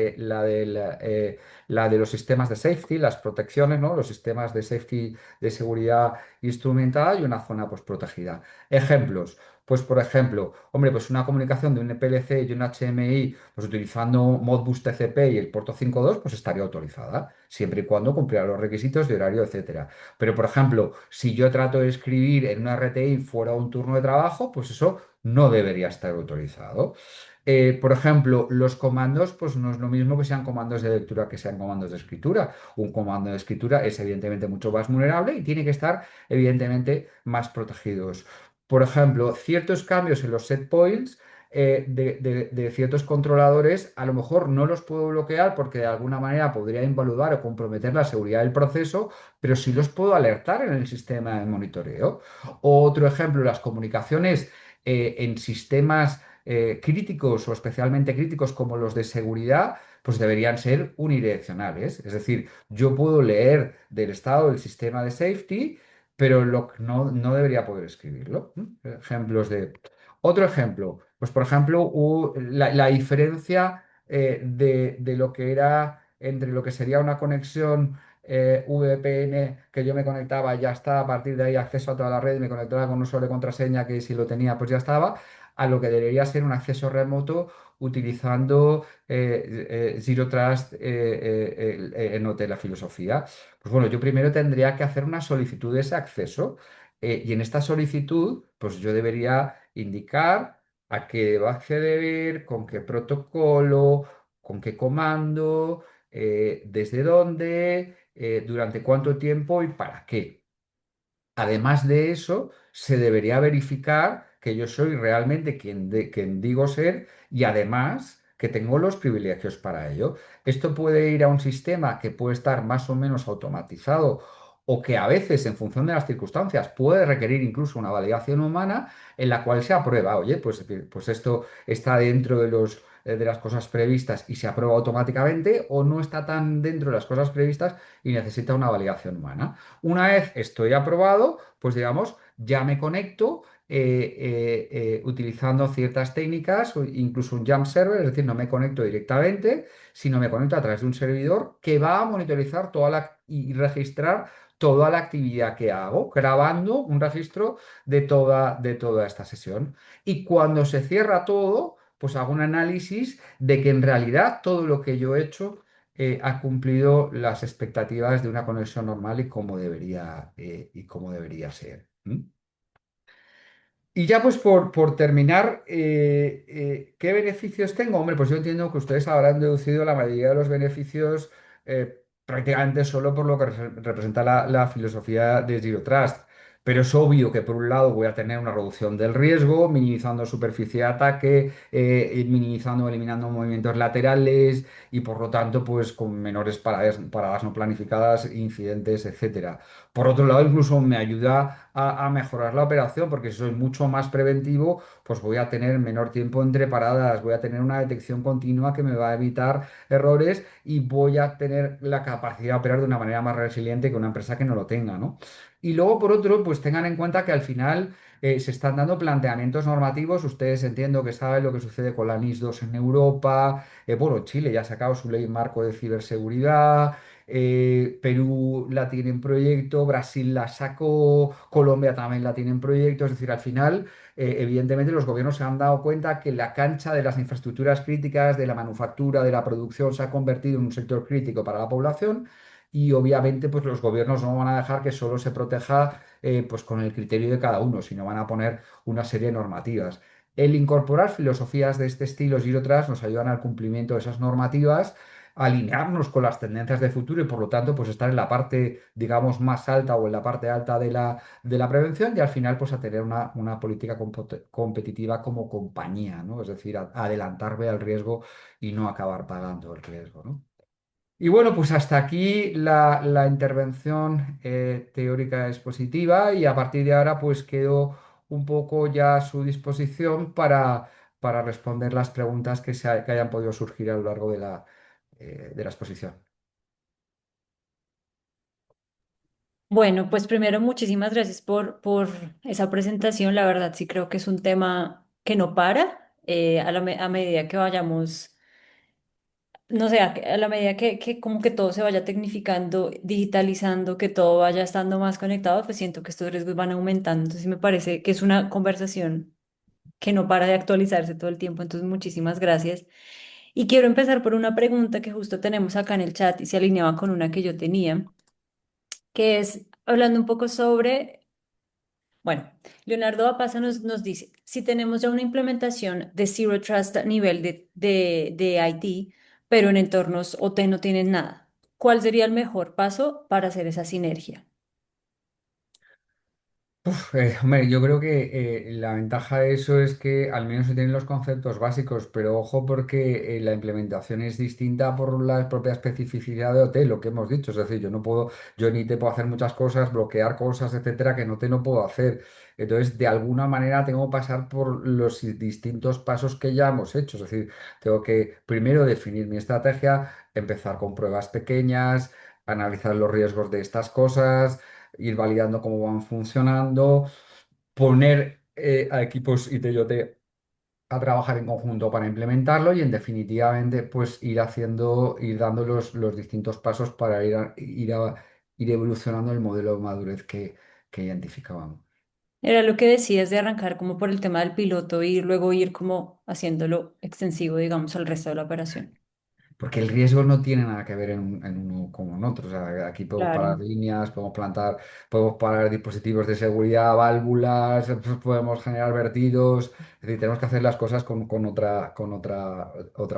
de los sistemas de safety, las protecciones, ¿no? Los sistemas de safety de seguridad instrumentada y una zona pues protegida. Ejemplos. Pues, por ejemplo, hombre, pues una comunicación de un PLC y un HMI, pues utilizando Modbus TCP y el puerto 5.2, pues estaría autorizada, siempre y cuando cumpliera los requisitos de horario, etcétera. Pero, por ejemplo, si yo trato de escribir en una RTI fuera un turno de trabajo, pues eso no debería estar autorizado. Por ejemplo, los comandos, pues no es lo mismo que sean comandos de lectura que sean comandos de escritura. Un comando de escritura es evidentemente mucho más vulnerable y tiene que estar evidentemente más protegidos. Por ejemplo, ciertos cambios en los set points de ciertos controladores, a lo mejor no los puedo bloquear porque de alguna manera podría invalidar o comprometer la seguridad del proceso, pero sí los puedo alertar en el sistema de monitoreo. Otro ejemplo, las comunicaciones en sistemas críticos o especialmente críticos como los de seguridad, pues deberían ser unidireccionales. Es decir, yo puedo leer del estado del sistema de safety, pero no debería poder escribirlo. Ejemplos de... Otro ejemplo, pues por ejemplo, la diferencia de lo que era entre lo que sería una conexión VPN que yo me conectaba, ya está, a partir de ahí acceso a toda la red, me conectaba con un usuario de contraseña que si lo tenía, pues ya estaba, a lo que debería ser un acceso remoto utilizando Zero Trust en OT, la filosofía. Pues bueno, yo primero tendría que hacer una solicitud de ese acceso y en esta solicitud, pues yo debería indicar a qué debo acceder, con qué protocolo, con qué comando, desde dónde, durante cuánto tiempo y para qué. Además de eso, se debería verificar que yo soy realmente quien digo ser y además que tengo los privilegios para ello. Esto puede ir a un sistema que puede estar más o menos automatizado o que a veces, en función de las circunstancias, puede requerir incluso una validación humana en la cual se aprueba, oye, pues esto está dentro de las cosas previstas y se aprueba automáticamente o no está tan dentro de las cosas previstas y necesita una validación humana. Una vez estoy aprobado, pues digamos, ya me conecto utilizando ciertas técnicas, o incluso un jump server, es decir, no me conecto directamente, sino me conecto a través de un servidor que va a monitorizar y registrar toda la actividad que hago, grabando un registro de toda esta sesión. Y cuando se cierra todo, pues hago un análisis de que en realidad todo lo que yo he hecho ha cumplido las expectativas de una conexión normal y cómo debería ser. ¿M? Y ya pues por terminar, ¿qué beneficios tengo? Hombre, pues yo entiendo que ustedes habrán deducido la mayoría de los beneficios prácticamente solo por lo que representa la filosofía de Zero Trust. Pero es obvio que por un lado voy a tener una reducción del riesgo, minimizando superficie de ataque, y minimizando, eliminando movimientos laterales y por lo tanto pues con menores paradas no planificadas, incidentes, etcétera. Por otro lado, incluso me ayuda a mejorar la operación, porque si soy mucho más preventivo, pues voy a tener menor tiempo entre paradas, voy a tener una detección continua que me va a evitar errores y voy a tener la capacidad de operar de una manera más resiliente que una empresa que no lo tenga, ¿no? Y luego, por otro, pues tengan en cuenta que al final se están dando planteamientos normativos. Ustedes entiendo que saben lo que sucede con la NIS 2 en Europa. Bueno, Chile ya ha sacado su ley marco de ciberseguridad. Perú la tiene en proyecto, Brasil la sacó, Colombia también la tiene en proyecto. Es decir, al final, evidentemente, los gobiernos se han dado cuenta que la cancha de las infraestructuras críticas, de la manufactura, de la producción, se ha convertido en un sector crítico para la población. Y obviamente, pues los gobiernos no van a dejar que solo se proteja pues con el criterio de cada uno, sino van a poner una serie de normativas. El incorporar filosofías de este estilo y otras nos ayudan al cumplimiento de esas normativas, alinearnos con las tendencias de futuro y por lo tanto pues estar en la parte, digamos, más alta o en la parte alta de la prevención y al final pues a tener una política competitiva como compañía, ¿no? Es decir, adelantarme al riesgo y no acabar pagando el riesgo, ¿no? Y bueno, pues hasta aquí la intervención teórica expositiva y a partir de ahora pues quedo un poco ya a su disposición para responder las preguntas que hayan podido surgir a lo largo de la exposición. Bueno, pues primero muchísimas gracias por esa presentación. La verdad sí creo que es un tema que no para a medida que vayamos, no sé, a la medida que como que todo se vaya tecnificando, digitalizando, que todo vaya estando más conectado, pues siento que estos riesgos van aumentando. Entonces sí me parece que es una conversación que no para de actualizarse todo el tiempo. Entonces muchísimas gracias. Y quiero empezar por una pregunta que justo tenemos acá en el chat y se alineaba con una que yo tenía, que es hablando un poco sobre, bueno, Leonardo Apaza nos dice, si tenemos ya una implementación de Zero Trust a nivel de IT, pero en entornos OT no tienen nada, ¿cuál sería el mejor paso para hacer esa sinergia? Hombre, yo creo que la ventaja de eso es que al menos se tienen los conceptos básicos, pero ojo porque la implementación es distinta por la propia especificidad de OT, lo que hemos dicho. Es decir, yo ni te puedo hacer muchas cosas, bloquear cosas, etcétera, que no puedo hacer. Entonces, de alguna manera tengo que pasar por los distintos pasos que ya hemos hecho. Es decir, tengo que primero definir mi estrategia, empezar con pruebas pequeñas, analizar los riesgos de estas cosas, ir validando cómo van funcionando, poner a equipos IT y OT a trabajar en conjunto para implementarlo y en definitivamente pues ir haciendo, ir dando los distintos pasos para ir evolucionando el modelo de madurez que identificábamos. Era lo que decías de arrancar como por el tema del piloto y luego ir como haciéndolo extensivo, digamos, al resto de la operación. Porque el riesgo no tiene nada que ver en uno como en otro. O sea, aquí podemos parar Claro. líneas, podemos parar dispositivos de seguridad, válvulas, pues, podemos generar vertidos. Es decir, tenemos que hacer las cosas con otra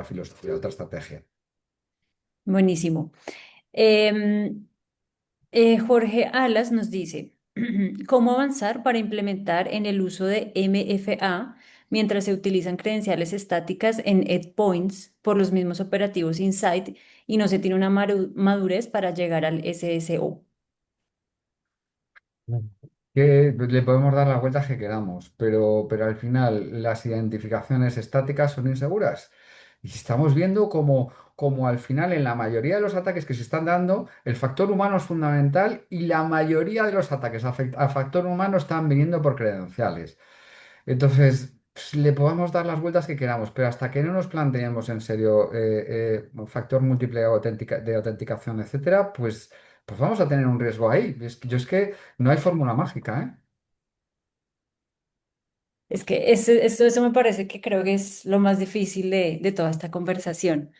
filosofía, otra estrategia. Buenísimo. Em, Jorge Alas nos dice, ¿cómo avanzar para implementar en el uso de MFA mientras se utilizan credenciales estáticas en endpoints por los mismos operativos Insight y no se tiene una madurez para llegar al SSO? Que le podemos dar las vueltas que queramos, pero al final las identificaciones estáticas son inseguras. Y estamos viendo como al final en la mayoría de los ataques que se están dando, el factor humano es fundamental y la mayoría de los ataques al factor humano están viniendo por credenciales. Entonces, pues, le podemos dar las vueltas que queramos, pero hasta que no nos planteemos en serio un factor múltiple de autenticación, etcétera, pues vamos a tener un riesgo ahí. Es que no hay fórmula mágica, ¿eh? Es que eso me parece que creo que es lo más difícil de toda esta conversación,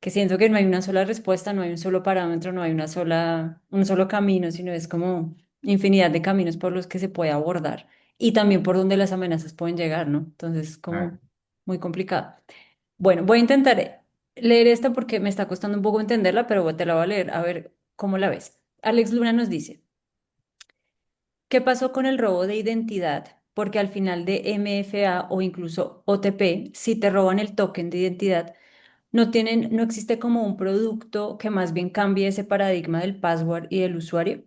que siento que no hay una sola respuesta, no hay un solo parámetro, no hay un solo camino, sino es como infinidad de caminos por los que se puede abordar y también por donde las amenazas pueden llegar, ¿no? Entonces, es Ah, como muy complicado. Bueno, voy a intentar leer esta porque me está costando un poco entenderla, pero te la voy a leer a ver cómo la ves. Alex Luna nos dice, ¿qué pasó con el robo de identidad? Porque al final de MFA o incluso OTP, si te roban el token de identidad, no existe como un producto que más bien cambie ese paradigma del password y del usuario.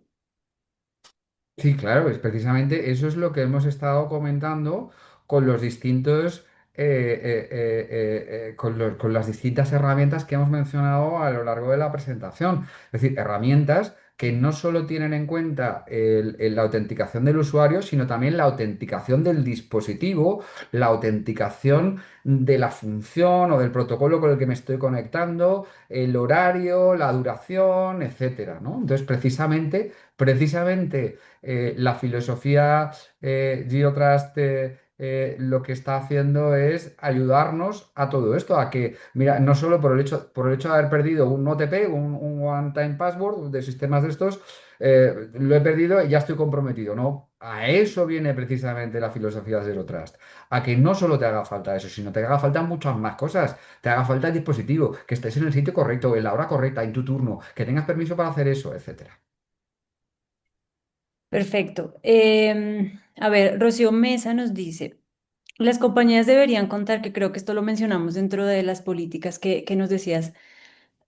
sí, claro, es precisamente eso es lo que hemos estado comentando con los distintos, con las distintas herramientas que hemos mencionado a lo largo de la presentación. Es decir, herramientas que no solo tienen en cuenta la autenticación del usuario, sino también la autenticación del dispositivo, la autenticación de la función o del protocolo con el que me estoy conectando, el horario, la duración, etcétera, ¿no? Entonces, precisamente la filosofía Zero Trust lo que está haciendo es ayudarnos a todo esto, a que, mira, no solo por el hecho de haber perdido un OTP, un One-Time Password de sistemas de estos, lo he perdido y ya estoy comprometido, ¿no? A eso viene precisamente la filosofía Zero Trust, a que no solo te haga falta eso, sino te haga falta muchas más cosas, te haga falta el dispositivo, que estés en el sitio correcto, en la hora correcta, en tu turno, que tengas permiso para hacer eso, etcétera. Perfecto. A ver, Rocío Mesa nos dice, las compañías deberían contar, que creo que esto lo mencionamos dentro de las políticas que nos decías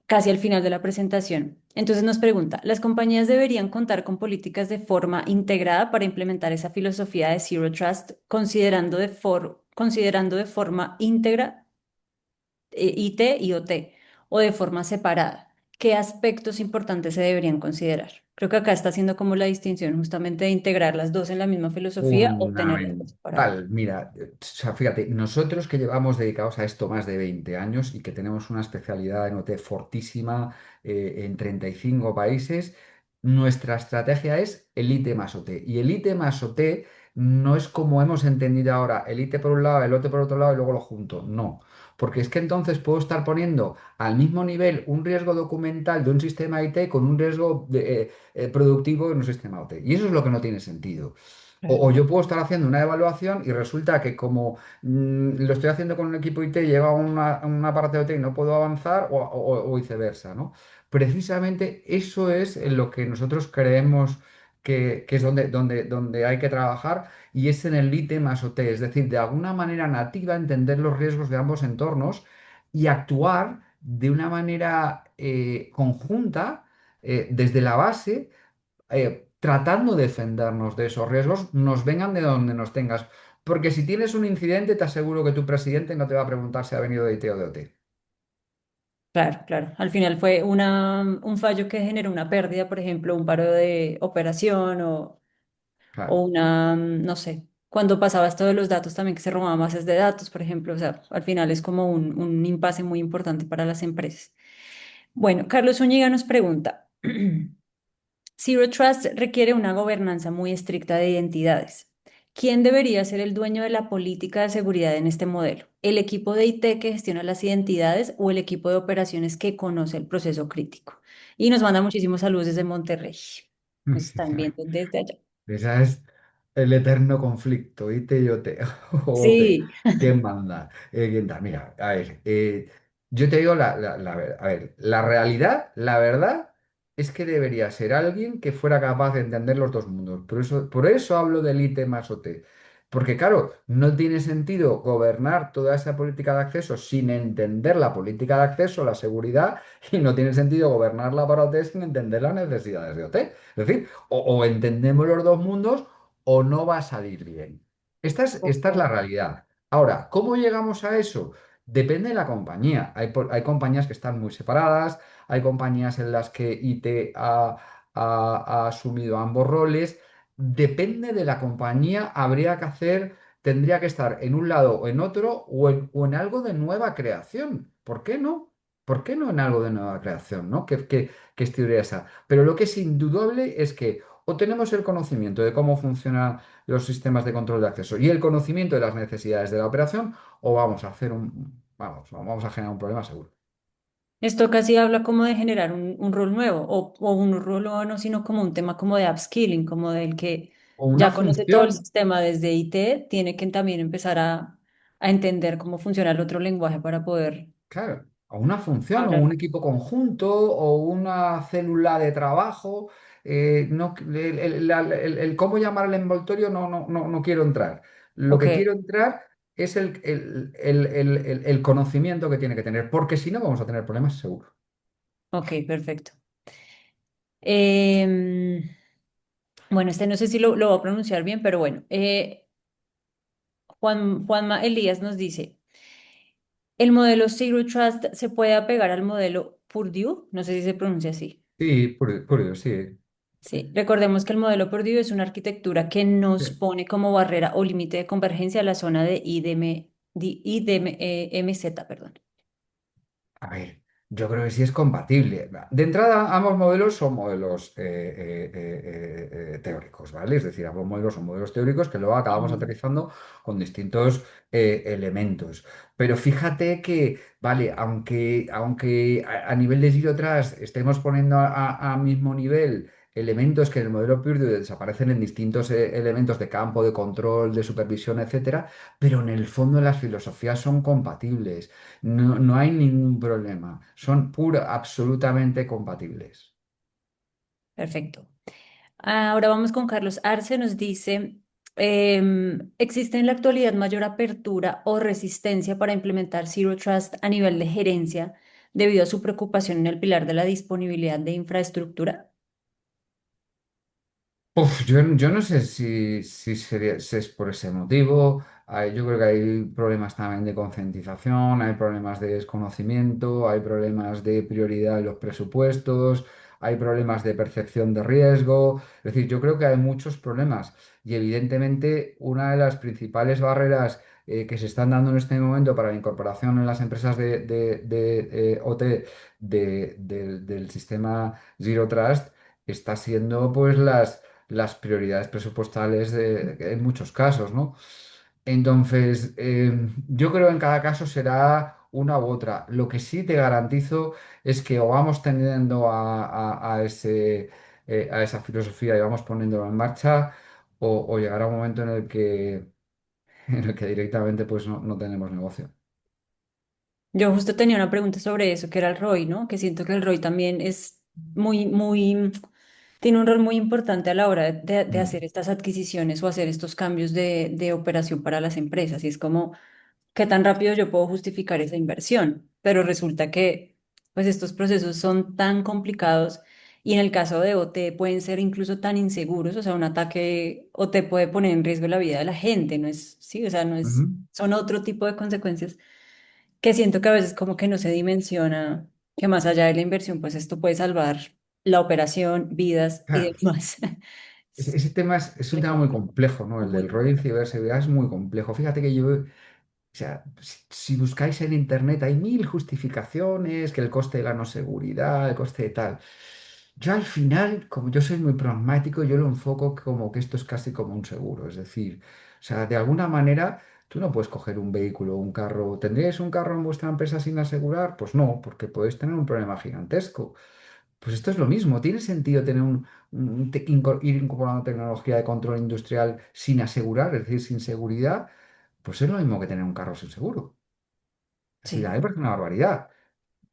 casi al final de la presentación. Entonces nos pregunta, ¿las compañías deberían contar con políticas de forma integrada para implementar esa filosofía de Zero Trust, considerando de forma íntegra IT y OT o de forma separada? ¿Qué aspectos importantes se deberían considerar? Creo que acá está haciendo como la distinción justamente de integrar las dos en la misma filosofía o tenerlas por separado. Fundamental. Mira, o sea, fíjate, nosotros que llevamos dedicados a esto más de 20 años y que tenemos una especialidad en OT fortísima en 35 países, nuestra estrategia es el IT más OT. Y el IT más OT no es como hemos entendido ahora, el IT por un lado, el OT por otro lado y luego lo junto. No, porque es que entonces puedo estar poniendo al mismo nivel un riesgo documental de un sistema IT con un riesgo productivo en un sistema OT. Y eso es lo que no tiene sentido. O Claro. yo puedo estar haciendo una evaluación y resulta que como lo estoy haciendo con un equipo IT, llega una parte de OT y no puedo avanzar o viceversa, ¿no? Precisamente eso es en lo que nosotros creemos que es donde hay que trabajar y es en el IT más OT, es decir, de alguna manera nativa entender los riesgos de ambos entornos y actuar de una manera conjunta desde la base tratando de defendernos de esos riesgos, nos vengan de donde nos tengas. Porque si tienes un incidente, te aseguro que tu presidente no te va a preguntar si ha venido de IT o de OT. Claro, claro. Al final fue un fallo que generó una pérdida, por ejemplo, un paro de operación o Claro. una, no sé. cuando pasaba esto de los datos también que se robaban bases de datos, por ejemplo, o sea, al final es como un impasse muy importante para las empresas. Bueno, Carlos Zúñiga nos pregunta, Zero Trust requiere una gobernanza muy estricta de identidades. ¿Quién debería ser el dueño de la política de seguridad en este modelo? ¿El equipo de IT que gestiona las identidades o el equipo de operaciones que conoce el proceso crítico? Y nos manda muchísimos saludos desde Monterrey. Nos están viendo desde allá. Esa es el eterno conflicto, ite y ote, ote. Sí, ¿Quién manda? ¿Quién da? Mira, a ver, yo te digo a ver, la realidad, la verdad, es que debería ser alguien que fuera capaz de entender los dos mundos. Por eso hablo del ite más OT. Porque claro, no tiene sentido gobernar toda esa política de acceso sin entender la política de acceso, la seguridad, y no tiene sentido gobernarla para OT sin entender las necesidades de OT. Es decir, o entendemos los dos mundos o no va a salir bien. Esta es la ok, realidad. Ahora, ¿cómo llegamos a eso? Depende de la compañía. Hay compañías que están muy separadas, hay compañías en las que IT ha asumido ambos roles. Depende de la compañía, tendría que estar en un lado o en otro o en algo de nueva creación. ¿Por qué no? ¿Por qué no en algo de nueva creación? ¿No? Que estuviera esa. Pero lo que es indudable es que o tenemos el conocimiento de cómo funcionan los sistemas de control de acceso y el conocimiento de las necesidades de la operación, o vamos a generar un problema seguro. esto casi habla como de generar un rol nuevo o un rol nuevo no, sino como un tema como de upskilling, como del que O una ya conoce todo el función. sistema desde IT, tiene que también empezar a entender cómo funciona el otro lenguaje para poder Claro, o una función, o un hablar. equipo conjunto, o una célula de trabajo. No, el cómo llamar al envoltorio no quiero entrar. Lo Ok, que quiero entrar es el conocimiento que tiene que tener, porque si no vamos a tener problemas seguro. ok, perfecto. Em, bueno, este no sé si lo voy a pronunciar bien, pero bueno. Juanma Elías nos dice, ¿el modelo Zero Trust se puede apegar al modelo Purdue? No sé si se pronuncia así. Sí, por sí. Sí, recordemos que el modelo Purdue es una arquitectura que Sí. nos pone como barrera o límite de convergencia a la zona de IDMZ, perdón. A ver, yo creo que sí es compatible. De entrada, ambos modelos son modelos teóricos, ¿vale? Es decir, ambos modelos son modelos teóricos que luego acabamos Ujú. aterrizando con distintos elementos. Pero fíjate que, vale, aunque a nivel de Zero Trust estemos poniendo a mismo nivel elementos que en el modelo Purdue desaparecen en distintos elementos de campo, de control, de supervisión, etcétera, pero en el fondo las filosofías son compatibles. No hay ningún problema. Son absolutamente compatibles. Perfecto. Ahora vamos con Carlos Arce, nos dice, ¿existe en la actualidad mayor apertura o resistencia para implementar Zero Trust a nivel de gerencia debido a su preocupación en el pilar de la disponibilidad de infraestructura? Yo no sé si es por ese motivo. Yo creo que hay problemas también de concientización, hay problemas de desconocimiento, hay problemas de prioridad en los presupuestos, hay problemas de percepción de riesgo. Es decir, yo creo que hay muchos problemas y evidentemente una de las principales barreras que se están dando en este momento para la incorporación en las empresas de OT del sistema Zero Trust está siendo pues las prioridades presupuestales en muchos casos, ¿no? Entonces, yo creo que en cada caso será una u otra. Lo que sí te garantizo es que o vamos tendiendo a esa filosofía y vamos poniéndolo en marcha, o llegará un momento en el que directamente pues no tenemos negocio. Yo justo tenía una pregunta sobre eso, que era el ROI, ¿no? Que siento que el ROI también es tiene un rol muy importante a la hora de Mm. hacer estas adquisiciones o hacer estos cambios de operación para las empresas. Y es como, ¿qué tan rápido yo puedo justificar esa inversión? Pero resulta que, pues, estos procesos son tan complicados y en el caso de OT pueden ser incluso tan inseguros, o sea, un ataque OT puede poner en riesgo la vida de la gente, ¿no es? Sí, o sea, no es, Ujú. son otro tipo de consecuencias que siento que a veces como que no se dimensiona que más allá de la inversión, pues esto puede salvar la operación, vidas y Claro. demás. ese tema es un tema muy Complejo, complejo, ¿no? El muy del rollo en complejo. ciberseguridad es muy complejo. Fíjate que yo, o sea, si buscáis en internet hay mil justificaciones, que el coste de la no seguridad, el coste de tal. Yo al final, como yo soy muy pragmático, yo lo enfoco como que esto es casi como un seguro. Es decir, o sea, de alguna manera tú no puedes coger un vehículo o un carro. ¿Tendríais un carro en vuestra empresa sin asegurar? Pues no, porque podéis tener un problema gigantesco. Pues esto es lo mismo. ¿Tiene sentido tener ir incorporando tecnología de control industrial sin asegurar, es decir, sin seguridad? Pues es lo mismo que tener un carro sin seguro. Es decir, a mí Sí, me parece una barbaridad.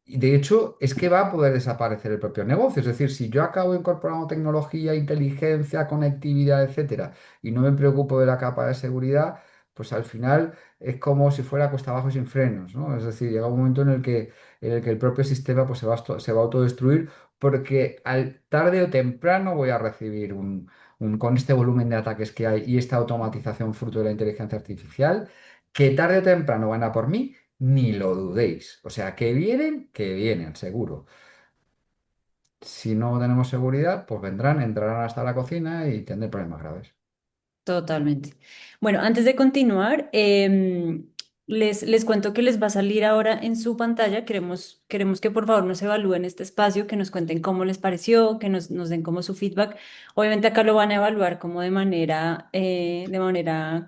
Y de hecho, es que va a poder desaparecer el propio negocio. Es decir, si yo acabo incorporando tecnología, inteligencia, conectividad, etcétera, y no me preocupo de la capa de seguridad, pues al final es como si fuera cuesta abajo y sin frenos, ¿no? Es decir, llega un momento en el que el propio sistema pues, se va a autodestruir porque tarde o temprano voy a recibir con este volumen de ataques que hay y esta automatización fruto de la inteligencia artificial, que tarde o temprano van a por mí. Ni lo dudéis. O sea, que vienen, seguro. Si no tenemos seguridad, pues vendrán, entrarán hasta la cocina y tendré problemas graves. totalmente. Bueno, antes de continuar, les cuento que les va a salir ahora en su pantalla. Queremos que por favor nos evalúen este espacio, que nos cuenten cómo les pareció, que nos den como su feedback. Obviamente acá lo van a evaluar como de manera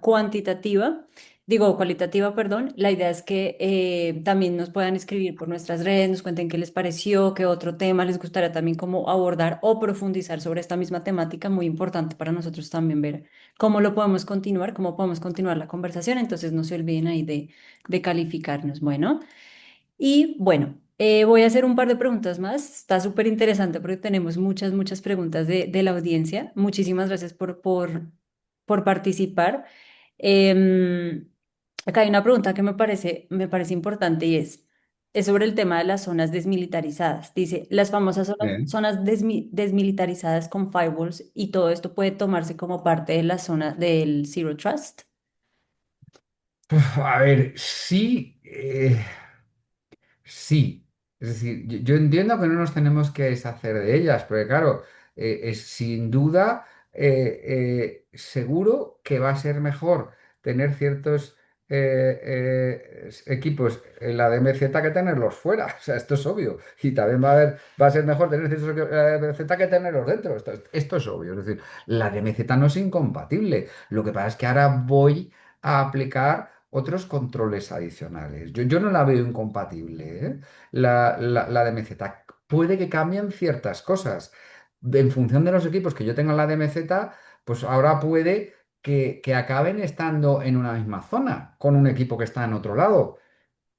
cuantitativa. Digo, cualitativa, perdón. La idea es que también nos puedan escribir por nuestras redes, nos cuenten qué les pareció, qué otro tema les gustaría también como abordar o profundizar sobre esta misma temática, muy importante para nosotros también ver cómo lo podemos continuar, cómo podemos continuar la conversación. Entonces no se olviden ahí de calificarnos. Bueno, y bueno, voy a hacer un par de preguntas más. Está súper interesante porque tenemos muchas preguntas de la audiencia. Muchísimas gracias por participar. Em, Acá hay una pregunta que me parece importante y es sobre el tema de las zonas desmilitarizadas. Dice, las famosas Bien. zonas desmilitarizadas con firewalls y todo esto puede tomarse como parte de la zona del Zero Trust. A ver, sí. Sí, es decir, yo entiendo que no nos tenemos que deshacer de ellas, porque claro, es sin duda seguro que va a ser mejor tener ciertos equipos en la DMZ que tenerlos fuera, o sea, esto es obvio, y también va a ser mejor tener ciertos equipos en la DMZ que tenerlos dentro, esto es obvio, es decir, la DMZ no es incompatible, lo que pasa es que ahora voy a aplicar otros controles adicionales. Yo no la veo incompatible, ¿eh? La DMZ. Puede que cambien ciertas cosas. En función de los equipos que yo tenga en la DMZ, pues ahora puede que acaben estando en una misma zona con un equipo que está en otro lado.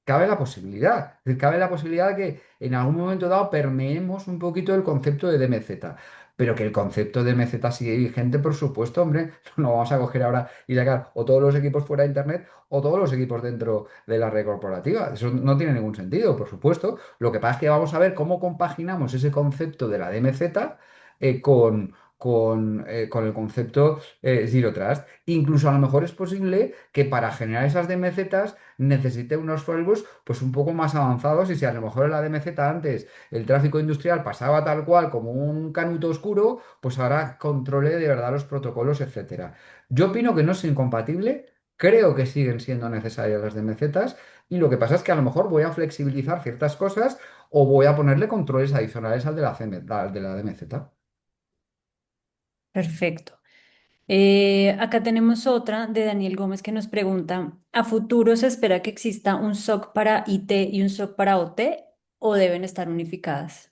Cabe la posibilidad. Es decir, cabe la posibilidad de que en algún momento dado permeemos un poquito el concepto de DMZ. Pero que el concepto de DMZ sigue vigente, por supuesto, hombre. No vamos a coger ahora y sacar o todos los equipos fuera de Internet o todos los equipos dentro de la red corporativa. Eso no tiene ningún sentido, por supuesto. Lo que pasa es que vamos a ver cómo compaginamos ese concepto de la DMZ con el concepto Zero Trust. Incluso a lo mejor es posible que para generar esas DMZs necesite unos firewalls pues un poco más avanzados y si a lo mejor en la DMZ antes el tráfico industrial pasaba tal cual como un canuto oscuro, pues ahora controle de verdad los protocolos, etcétera. Yo opino que no es incompatible, creo que siguen siendo necesarias las DMZs y lo que pasa es que a lo mejor voy a flexibilizar ciertas cosas o voy a ponerle controles adicionales al de la al de la DMZ. Perfecto. Acá tenemos otra de Daniel Gómez que nos pregunta, ¿a futuro se espera que exista un SOC para IT y un SOC para OT o deben estar unificadas?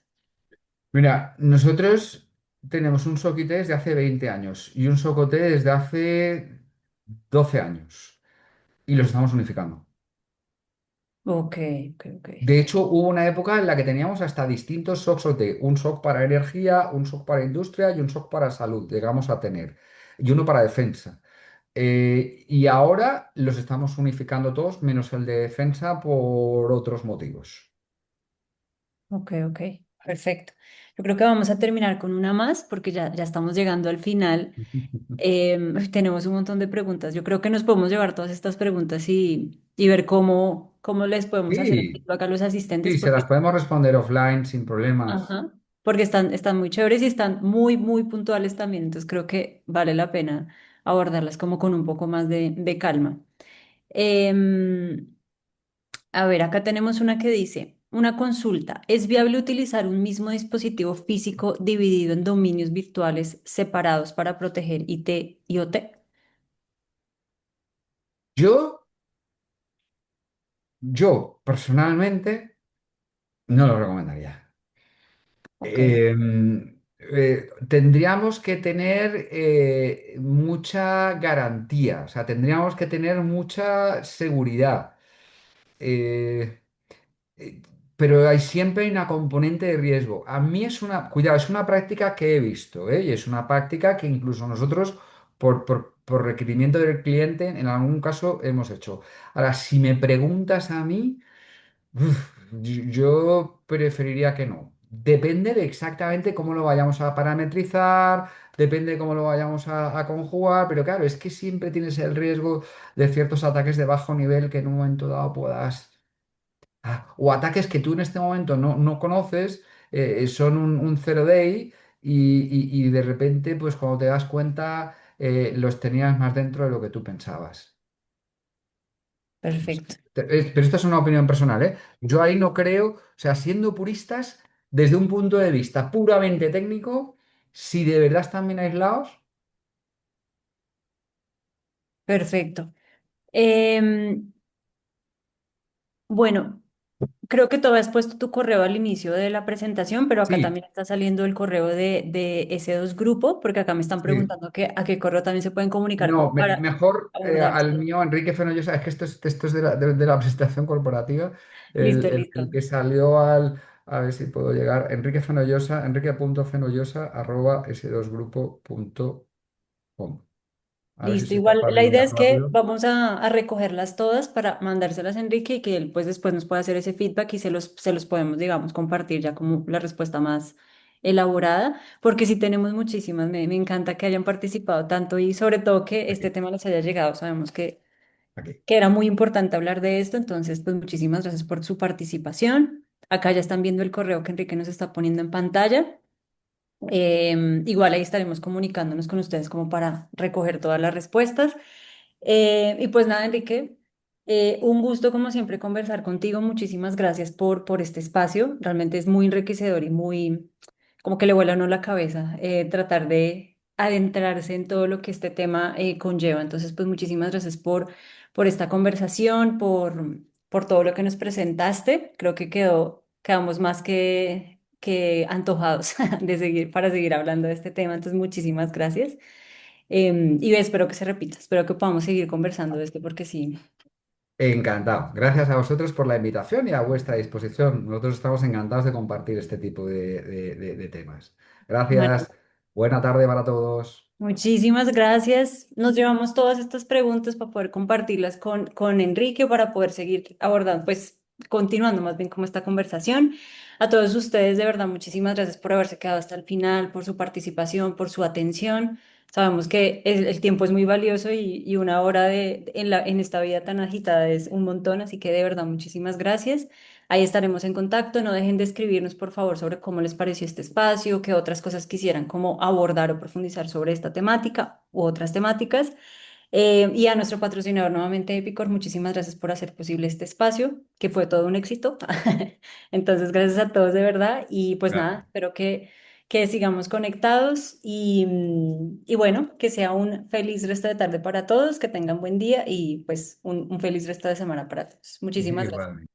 Mira, nosotros tenemos un SOC IT desde hace 20 años y un SOC OT desde hace 12 años y los estamos unificando. Ok, ok. De hecho, hubo una época en la que teníamos hasta distintos SOCs OT, un SOC para energía, un SOC para industria y un SOC para salud, llegamos a tener, y uno para defensa. Y ahora los estamos unificando todos, menos el de defensa por otros motivos. Ok. Perfecto. Yo creo que vamos a terminar con una más porque ya estamos llegando al final. Tenemos un montón de preguntas. Yo creo que nos podemos llevar todas estas preguntas y ver cómo les podemos hacer el Sí, feedback a los asistentes sí, se las porque... podemos responder offline sin problemas. Ajá. porque están muy chéveres y están muy, muy puntuales también. Entonces creo que vale la pena abordarlas como con un poco más de calma. Em, a ver, acá tenemos una que dice, una consulta. ¿Es viable utilizar un mismo dispositivo físico dividido en dominios virtuales separados para proteger IT y OT? Yo, yo personalmente no lo recomendaría. Ok, Tendríamos que tener mucha garantía, o sea, tendríamos que tener mucha seguridad. Eh, eh, pero hay siempre una componente de riesgo. A mí cuidado, es una práctica que he visto, ¿eh? Y es una práctica que incluso nosotros, por requerimiento del cliente, en algún caso hemos hecho. Ahora, si me preguntas a mí, yo preferiría que no. Depende de exactamente cómo lo vayamos a parametrizar, depende de cómo lo vayamos a conjugar, pero claro, es que siempre tienes el riesgo de ciertos ataques de bajo nivel que en un momento dado puedas. O ataques que tú en este momento no conoces, son un zero day y de repente, pues cuando te das cuenta, los tenías más dentro de lo que tú pensabas. No sé. perfecto. Pero esta es una opinión personal, ¿eh? Yo ahí no creo, o sea, siendo puristas, desde un punto de vista puramente técnico, si de verdad están bien aislados, Perfecto. Em, bueno, creo que tú habías puesto tu correo al inicio de la presentación, pero acá sí, también está saliendo el correo de S2 Grupo, porque acá me están sí. preguntando a qué correo también se pueden comunicar No, como para mejor abordar al esto. mío, Enrique Fenollosa, es que esto es de la presentación corporativa, Listo, listo. el que salió a ver si puedo llegar, Enrique Fenollosa, enrique.fenollosa arroba s2grupo.com. A ver si Listo, soy igual capaz de la idea llegar es que rápido. vamos a recogerlas todas para mandárselas a Enrique y que él pues después nos pueda hacer ese feedback y se los podemos, digamos, compartir ya como la respuesta más elaborada, porque sí tenemos muchísimas, me encanta que hayan participado tanto y sobre todo que este Aquí, tema les haya llegado, sabemos aquí. que era muy importante hablar de esto, entonces pues muchísimas gracias por su participación. Acá ya están viendo el correo que Enrique nos está poniendo en pantalla. Igual ahí estaremos comunicándonos con ustedes como para recoger todas las respuestas. Y pues nada, Enrique, un gusto como siempre conversar contigo. Muchísimas gracias por este espacio. Realmente es muy enriquecedor y muy como que le vuela a uno la cabeza tratar de adentrarse en todo lo que este tema conlleva. Entonces, pues muchísimas gracias por esta conversación, por todo lo que nos presentaste. Creo que quedamos más que antojados de seguir, para seguir hablando de este tema. Entonces, muchísimas gracias. Y espero que se repita, espero que podamos seguir conversando de esto porque sí. Encantado. Gracias a vosotros por la invitación y a vuestra disposición. Nosotros estamos encantados de compartir este tipo de temas. Bueno, Gracias. Buena tarde para todos. muchísimas gracias. Nos llevamos todas estas preguntas para poder compartirlas con Enrique, para poder seguir abordando, pues continuando más bien como esta conversación. A todos ustedes, de verdad, muchísimas gracias por haberse quedado hasta el final, por su participación, por su atención. Sabemos que el tiempo es muy valioso y una hora en esta vida tan agitada es un montón, así que de verdad, muchísimas gracias. Ahí estaremos en contacto. No dejen de escribirnos, por favor, sobre cómo les pareció este espacio, qué otras cosas quisieran como abordar o profundizar sobre esta temática u otras temáticas. Y a nuestro patrocinador nuevamente, Epicor, muchísimas gracias por hacer posible este espacio, que fue todo un éxito. Entonces, gracias a todos de verdad. Y pues nada, Gracias. espero que sigamos conectados y bueno, que sea un feliz resto de tarde para todos, que tengan buen día y pues un feliz resto de semana para todos. Muchísimas gracias. Igualmente.